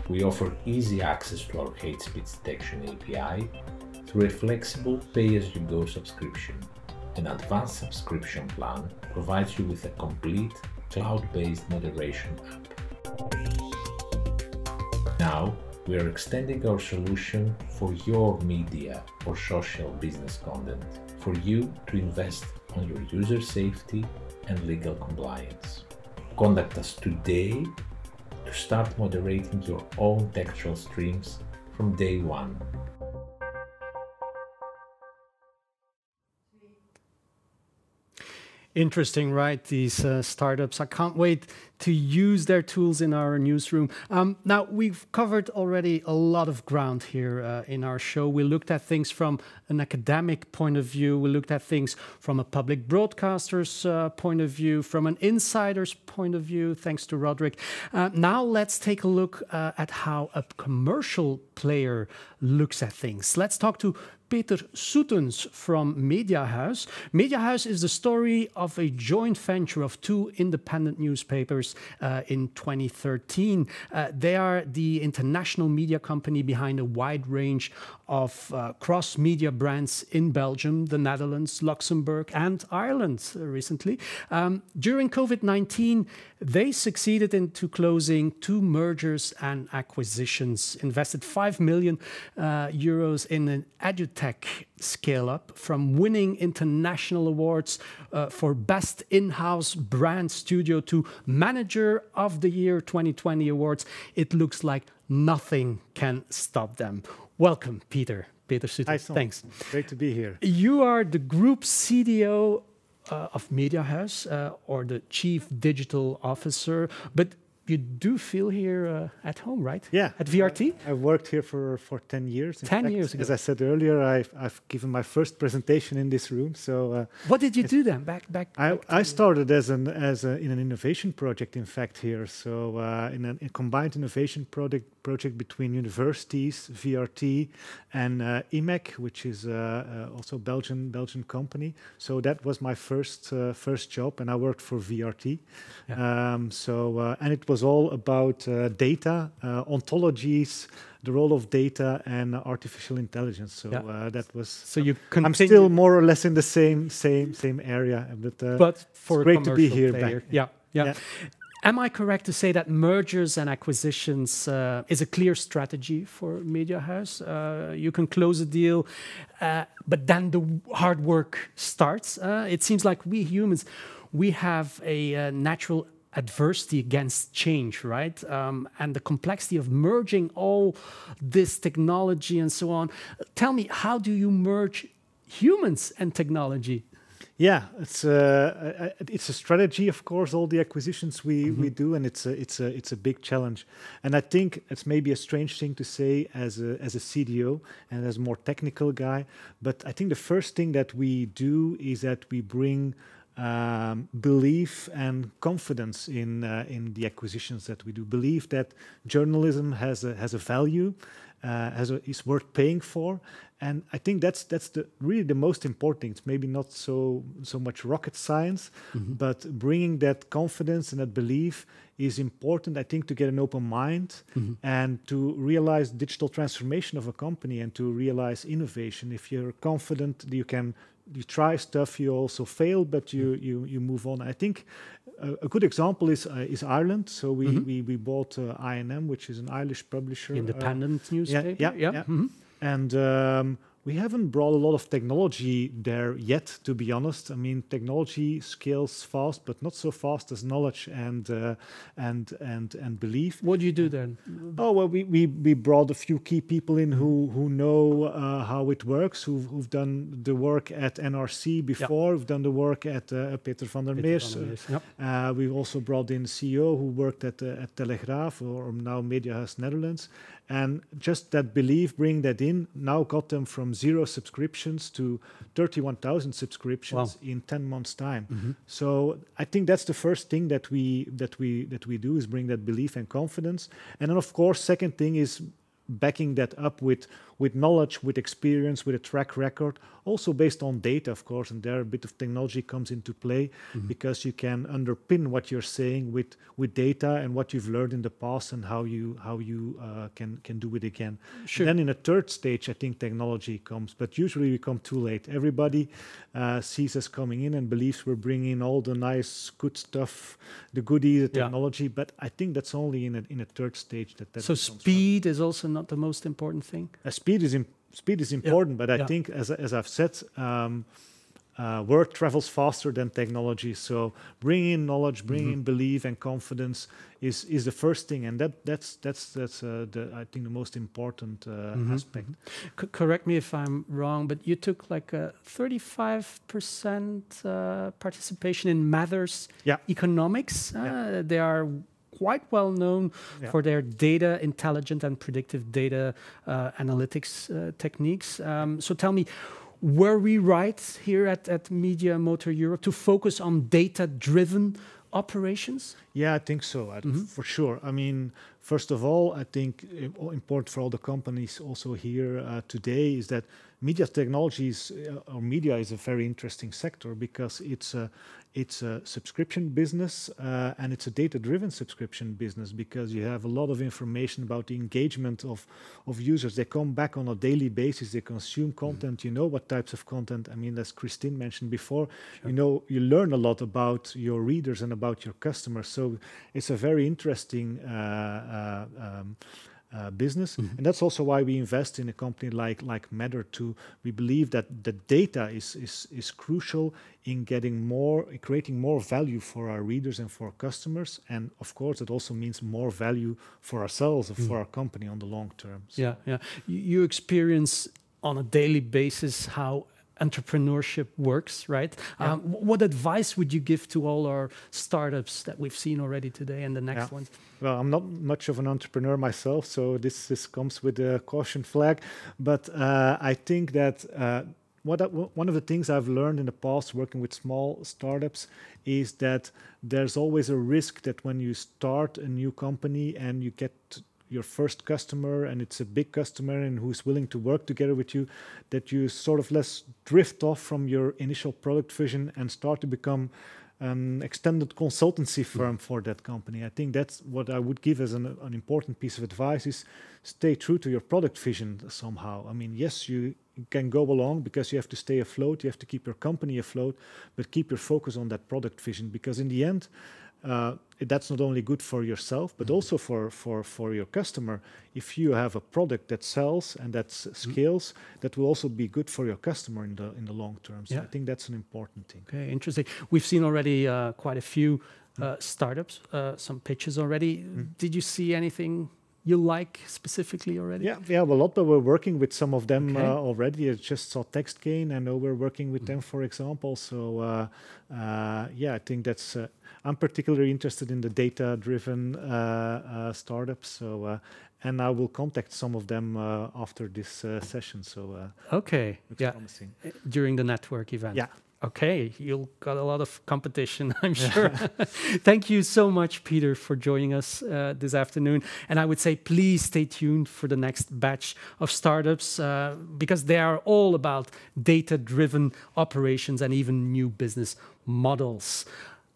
We offer easy access to our hate speech detection API through a flexible pay-as-you-go subscription. An advanced subscription plan provides you with a complete cloud-based moderation app. Now, we are extending our solution for your media or social business content, for you to invest on your user safety and legal compliance. Contact us today to start moderating your own textual streams from day one. Interesting, right? These startups. I can't wait to use their tools in our newsroom. Now, we've covered already a lot of ground here in our show. We looked at things from an academic point of view. We looked at things from a public broadcaster's point of view, from an insider's point of view, thanks to Roderick. Now, let's take a look at how a commercial player looks at things. Let's talk to Peter Soetens from MediaHuis. MediaHuis is the story of a joint venture of two independent newspapers in 2013. They are the international media company behind a wide range of cross-media brands in Belgium, the Netherlands, Luxembourg, and Ireland recently. During COVID-19, they succeeded into closing 2 mergers and acquisitions, invested 5 million euros in an edutech scale-up, from winning international awards for Best In-House Brand Studio to Manager of the Year 2020 awards. It looks like nothing can stop them. Welcome, Peter. Peter Soetens. Hi, Tom. Thanks. Great to be here. You are the group CDO of MediaHuis, or the Chief Digital Officer, but you do feel here at home, right? Yeah. At VRT? I've worked here for 10 years. 10 years ago. As I said earlier, I've given my first presentation in this room. So what did you do then? I started in an innovation project, in fact, here. So in a combined innovation project between universities, VRT, and IMEC, which is also a Belgian company. So that was my first job, and I worked for VRT. Yeah. And it was all about data, ontologies, the role of data and artificial intelligence. So that was. So I'm still more or less in the same area, but for it's great to be here. Back. Yeah. Am I correct to say that mergers and acquisitions is a clear strategy for MediaHuis? You can close a deal, but then the hard work starts. It seems like we humans, we have a natural adversity against change, right? And the complexity of merging all this technology and so on. Tell me, how do you merge humans and technology? Yeah, it's a strategy, of course. All the acquisitions we do, and it's a big challenge. And I think it's maybe a strange thing to say as a CDO and as a more technical guy. But I think the first thing that we do is that we bring belief and confidence in the acquisitions that we do. Believe that journalism has a value, is worth paying for, and I think that's really the most important thing. It's maybe not so much rocket science, but bringing that confidence and that belief is important, I think, to get an open mind and to realize digital transformation of a company and to realize innovation. If you're confident, you try stuff, you also fail, but you move on. I think a good example is Ireland. So we bought INM, which is an Irish publisher, independent newspaper. And we haven't brought a lot of technology there yet, to be honest. I mean, technology scales fast, but not so fast as knowledge and belief. What do you do then? Oh well, we brought a few key people in who know how it works, who've done the work at NRC before, who've done the work at 𝗏𝗏𝗺𝗪𝗏. We've also brought in a CEO who worked at 𝗏𝗏𝗺 or now MediaMotorEurope Netherlands. And just that belief, bring that in, now got them from 0 subscriptions to 31,000 subscriptions in 10 months' time. So I think that's the first thing that we do, is bring that belief and confidence. And then, of course, second thing is backing that up with knowledge, with experience, with a track record, also based on data, of course, and there a bit of technology comes into play because you can underpin what you're saying with data and what you've learned in the past and how you can do it again. Sure. Then in a third stage, I think technology comes, but usually we come too late. Everybody sees us coming in and believes we're bringing all the nice, good stuff, the goodies, the technology, but I think that's only in a third stage that So speed is also not the most important thing? Speed is important, but I think, as I've said, word travels faster than technology. So bring in knowledge, bring in belief and confidence is the first thing, and that's I think the most important aspect. Correct me if I'm wrong, but you took like a 35% participation in Mathers Economics. They are quite well known for their data intelligent and predictive data analytics techniques. So tell me, were we right here at MediaMotorEurope to focus on data-driven operations? Yeah, I think so, for sure. I mean, first of all, I think important for all the companies also here today is that media technologies or media is a very interesting sector because it's a subscription business and it's a data-driven subscription business because you have a lot of information about the engagement of users. They come back on a daily basis, they consume content, you know what types of content. I mean, as Christine mentioned before, you know, you learn a lot about your readers and about your customers. So it's a very interesting business, and that's also why we invest in a company like Matter too. We believe that the data is crucial in creating more value for our readers and for our customers, and of course it also means more value for ourselves and for our company on the long term. So. Yeah. You experience on a daily basis how entrepreneurship works, right? What advice would you give to all our startups that we've seen already today and the next ones? Well, I'm not much of an entrepreneur myself, so this comes with a caution flag. But I think that one of the things I've learned in the past working with small startups is that there's always a risk that when you start a new company and you get your first customer and it's a big customer and who's willing to work together with you, that you sort of less drift off from your initial product vision and start to become an extended consultancy firm for that company. I think that's what I would give as an important piece of advice is stay true to your product vision somehow. I mean, yes, you can go along because you have to stay afloat, you have to keep your company afloat, but keep your focus on that product vision because in the end, that's not only good for yourself, but also for your customer. If you have a product that sells and that scales, that will also be good for your customer in the long term. So I think that's an important thing. Okay, interesting. We've seen already quite a few startups, some pitches already. Did you see anything you like specifically already? Yeah, well, a lot, but we're working with some of them already. I just saw TextGain. I know we're working with them, for example. So, I think that's... I'm particularly interested in the data-driven startups. So, and I will contact some of them after this session. So, okay, looks promising. During the network event. Yeah. Okay, you'll got a lot of competition, I'm sure. Thank you so much, Peter, for joining us this afternoon. And I would say, please stay tuned for the next batch of startups because they are all about data-driven operations and even new business models.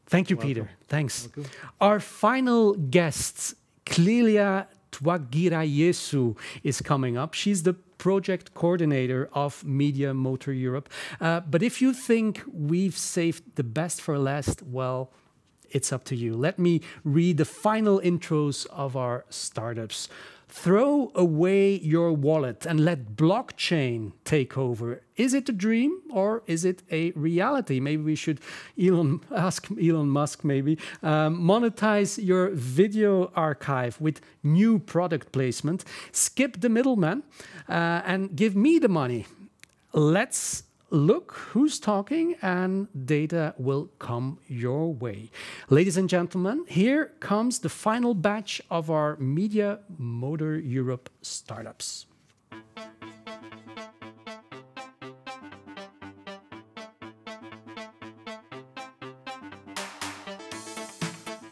Thank you, Peter. Thanks. Welcome. Our final guest, Clélia Twagira-Yesu, is coming up. She's the project coordinator of MediaMotorEurope. But if you think we've saved the best for last, well, it's up to you. Let me read the final intros of our startups. Throw away your wallet and let blockchain take over. Is it a dream or is it a reality? Maybe we should ask Elon Musk maybe. Monetize your video archive with new product placement. Skip the middleman and give me the money. Let's look who's talking and data will come your way. Ladies and gentlemen, here comes the final batch of our MediaMotorEurope startups.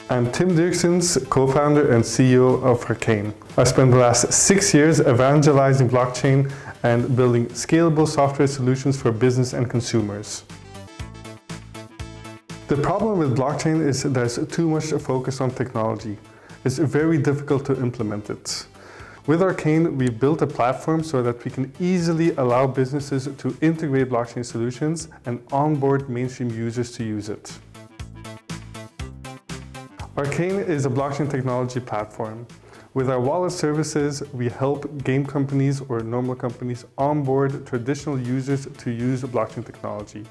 I'm Tim Dirksens, co-founder and CEO of Arcane. I spent the last 6 years evangelizing blockchain and building scalable software solutions for business and consumers. The problem with blockchain is there's too much focus on technology. It's very difficult to implement it. With Arcane, we built a platform so that we can easily allow businesses to integrate blockchain solutions and onboard mainstream users to use it. Arcane is a blockchain technology platform. With our wallet services, we help game companies or normal companies onboard traditional users to use blockchain technology.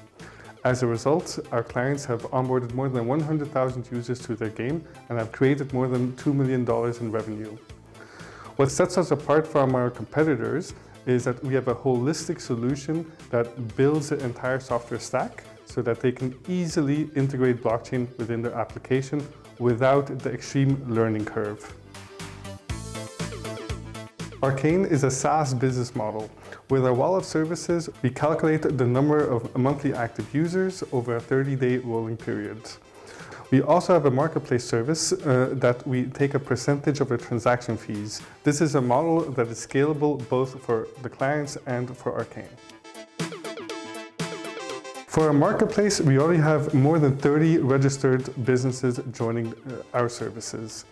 As a result, our clients have onboarded more than 100,000 users to their game and have created more than $2 million in revenue. What sets us apart from our competitors is that we have a holistic solution that builds the entire software stack so that they can easily integrate blockchain within their application without the extreme learning curve. Arcane is a SaaS business model. With our wallet services, we calculate the number of monthly active users over a 30-day rolling period. We also have a marketplace service that we take a percentage of the transaction fees. This is a model that is scalable both for the clients and for Arcane. For our marketplace, we already have more than 30 registered businesses joining our services.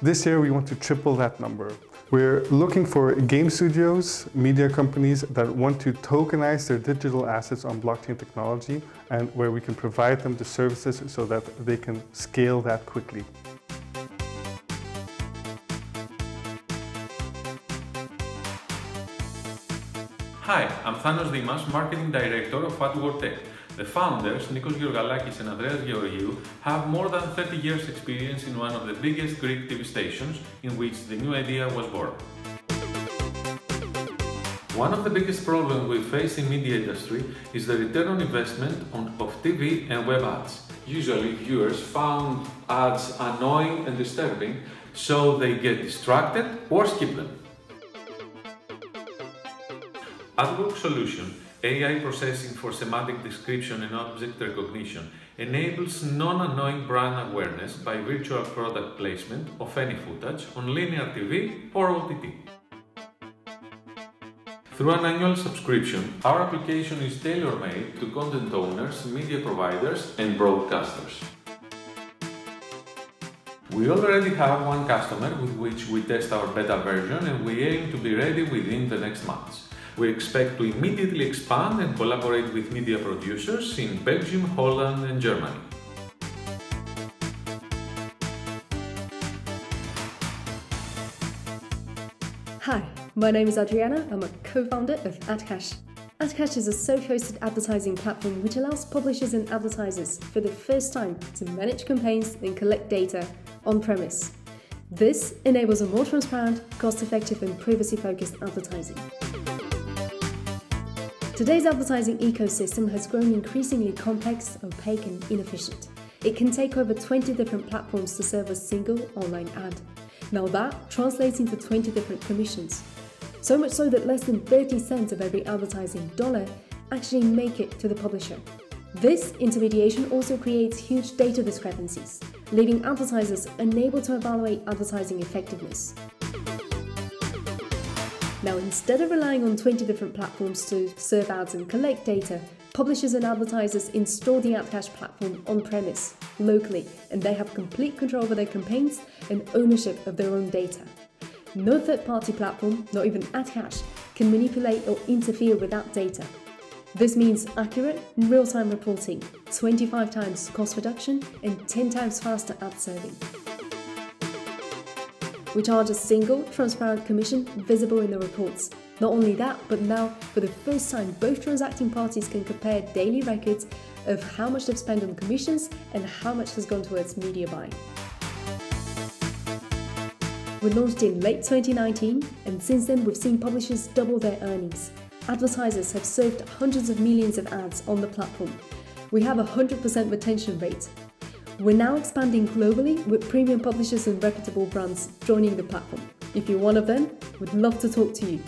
This year, we want to triple that number. We're looking for game studios, media companies that want to tokenize their digital assets on blockchain technology and where we can provide them the services so that they can scale that quickly. Hi, I'm Thanos Dimas, Marketing Director of 𝗙wortech. The founders, Nikos Georgalakis and Andreas Georgiou, have more than 30 years experience in one of the biggest Greek TV stations in which the new idea was born. One of the biggest problems we face in media industry is the return on investment of TV and web ads. Usually viewers found ads annoying and disturbing, so they get distracted or skip them. 𝗙work solution, AI processing for semantic description and object recognition, enables non-annoying brand awareness by virtual product placement of any footage on linear TV or OTT. Through an annual subscription, our application is tailor-made to content owners, media providers and broadcasters. We already have one customer with which we test our beta version and we aim to be ready within the next months. We expect to immediately expand and collaborate with media producers in Belgium, Holland and Germany. Hi, my name is Adriana. I'm a co-founder of 𝗙𝗏𝗏. 𝗙𝗏𝗏 is a self-hosted advertising platform which allows publishers and advertisers for the first time to manage campaigns and collect data on-premise. This enables a more transparent, cost-effective and privacy-focused advertising. Today's advertising ecosystem has grown increasingly complex, opaque and inefficient. It can take over 20 different platforms to serve a single online ad. Now that translates into 20 different commissions. So much so that less than 30 cents of every advertising dollar actually make it to the publisher. This intermediation also creates huge data discrepancies, leaving advertisers unable to evaluate advertising effectiveness. Now, instead of relying on 20 different platforms to serve ads and collect data, publishers and advertisers install the 𝗙𝗏𝗏 platform on-premise, locally, and they have complete control over their campaigns and ownership of their own data. No third-party platform, not even 𝗙𝗏𝗏, can manipulate or interfere with that data. This means accurate, real-time reporting, 25 times cost reduction, and 10 times faster ad serving. We charge a single, transparent commission visible in the reports. Not only that, but now, for the first time, both transacting parties can compare daily records of how much they've spent on commissions and how much has gone towards media buying. We launched in late 2019, and since then we've seen publishers double their earnings. Advertisers have served hundreds of millions of ads on the platform. We have a 100% retention rate. We're now expanding globally with premium publishers and reputable brands joining the platform. If you're one of them, we'd love to talk to you.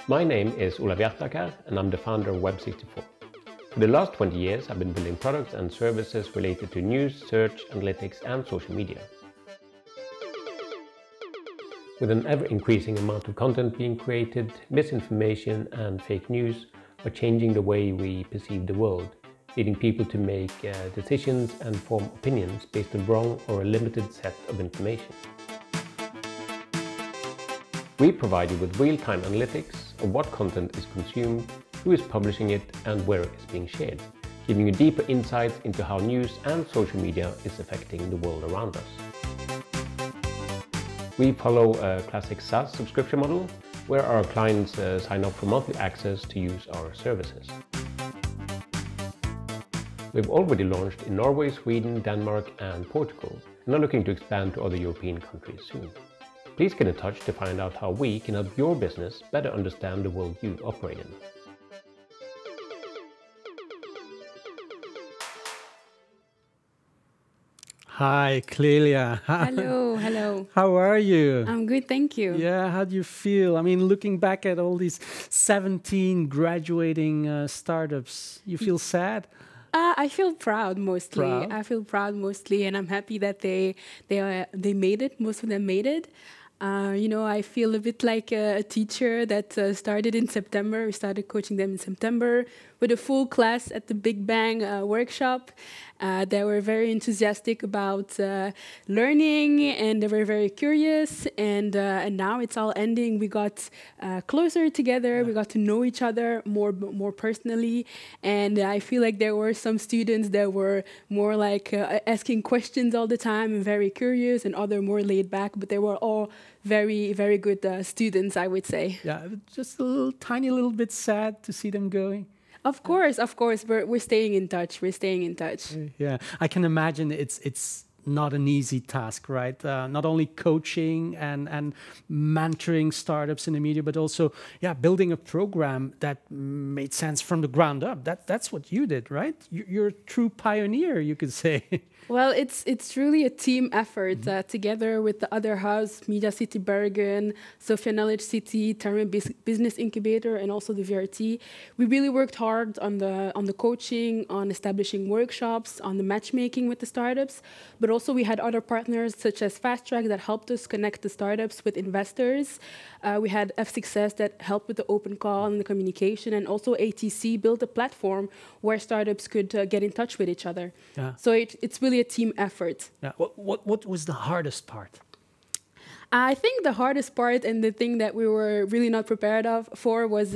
My name is 𝗚𝗣𝗨 and I'm the founder of Web64. For the last 20 years, I've been building products and services related to news, search, analytics, and social media. With an ever-increasing amount of content being created, misinformation and fake news are changing the way we perceive the world, leading people to make decisions and form opinions based on wrong or a limited set of information. We provide you with real-time analytics of what content is consumed, who is publishing it, and where it is being shared, giving you deeper insights into how news and social media is affecting the world around us. We follow a classic SaaS subscription model, where our clients sign up for monthly access to use our services. We've already launched in Norway, Sweden, Denmark, and Portugal, and are looking to expand to other European countries soon. Please get in touch to find out how we can help your business better understand the world you operate in. Hi, Clelia. Hello, hello. How are you? I'm good, thank you. Yeah, how do you feel? I mean, looking back at all these 17 startups, you feel sad? I feel proud mostly. I feel proud mostly, and I'm happy that they made it. Most of them made it. You know, I feel a bit like a teacher that started in September. We started coaching them in September with a full class at the Big Bang workshop. They were very enthusiastic about learning, and they were very curious. And now it's all ending. We got closer together. Yeah. We got to know each other more personally. And I feel like there were some students that were more like asking questions all the time and very curious, and other more laid back. But they were all very, very good students, I would say. Yeah, just a tiny little bit sad to see them going. Of course, we're staying in touch. We're staying in touch. Yeah, I can imagine it's not an easy task, right? Not only coaching and mentoring startups in the media, but also, yeah, building a program that made sense from the ground up. That's what you did, right? You're a true pioneer, you could say. Well, it's truly a team effort together with the other hubs, Media City Bergen, Sofia Knowledge City, Termin Business Incubator, and also the VRT. We really worked hard on the coaching, on establishing workshops, on the matchmaking with the startups, but also we had other partners such as Fast Track that helped us connect the startups with investors. We had F-Success that helped with the open call and the communication, and also ATC built a platform where startups could get in touch with each other. Yeah. So it's really a team effort. Yeah. What was the hardest part? I think the hardest part, and the thing that we were really not prepared for was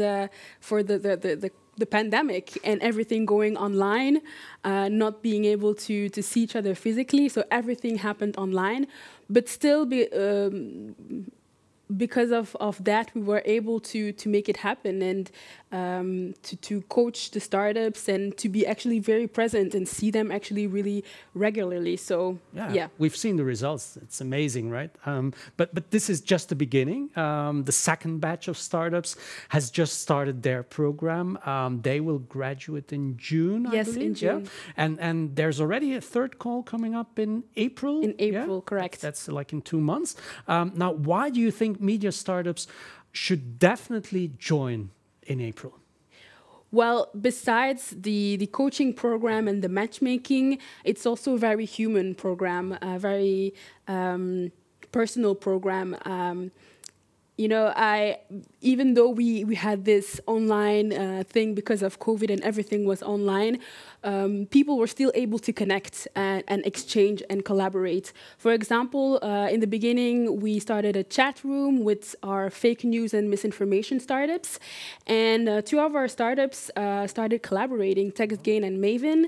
for the pandemic and everything going online, not being able to see each other physically. So everything happened online, but still because of that, we were able to make it happen, and to coach the startups and to be actually very present and see them actually really regularly. So yeah. We've seen the results. It's amazing, right? But this is just the beginning. The second batch of startups has just started their program. They will graduate in June, I believe. In June. Yeah? And there's already a third call coming up in April. In April, correct. That's like in 2 months. Now, why do you think media startups should definitely join in April? Well, besides the coaching program and the matchmaking, it's also a very human program, a very personal program. you know, even though we had this online thing because of COVID and everything was online, people were still able to connect and exchange and collaborate. For example, in the beginning, we started a chat room with our fake news and misinformation startups. And two of our startups started collaborating, TextGain and Maven.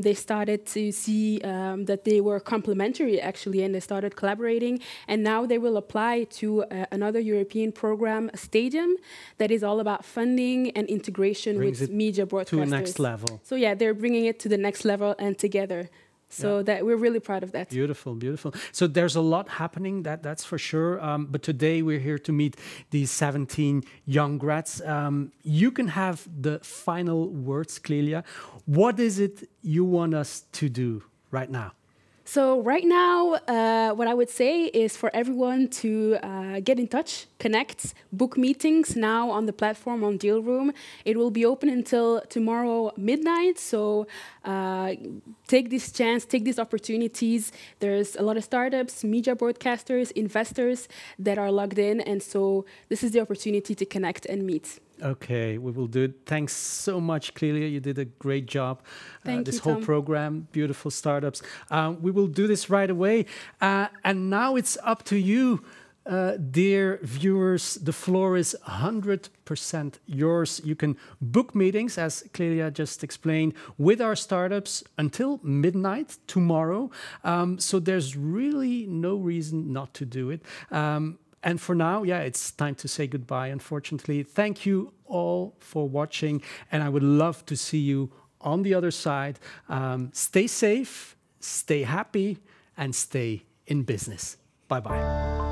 They started to see that they were complementary, actually, and they started collaborating. And now they will apply to another European program, Stadium, that is all about funding and integration with media broadcasters. To the next level. So yeah, they're bringing it to the next level and together. So that we're really proud of that. Beautiful, beautiful. So there's a lot happening, that's for sure. But today we're here to meet these 17 young grads. You can have the final words, Clelia. What is it you want us to do right now? So right now, what I would say is for everyone to get in touch, connect, book meetings now on the platform on Deal Room. It will be open until tomorrow midnight. So take this chance, take these opportunities. There's a lot of startups, media broadcasters, investors that are logged in. And so this is the opportunity to connect and meet. Okay, we will do it. Thanks so much, Clelia. You did a great job. This whole Tom. program, beautiful startups. We will do this right away. And now it's up to you, dear viewers. The floor is 100% yours. You can book meetings, as Clelia just explained, with our startups until midnight tomorrow. So there's really no reason not to do it. And for now, yeah, it's time to say goodbye, unfortunately. Thank you all for watching, and I would love to see you on the other side. Stay safe, stay happy, and stay in business. Bye-bye.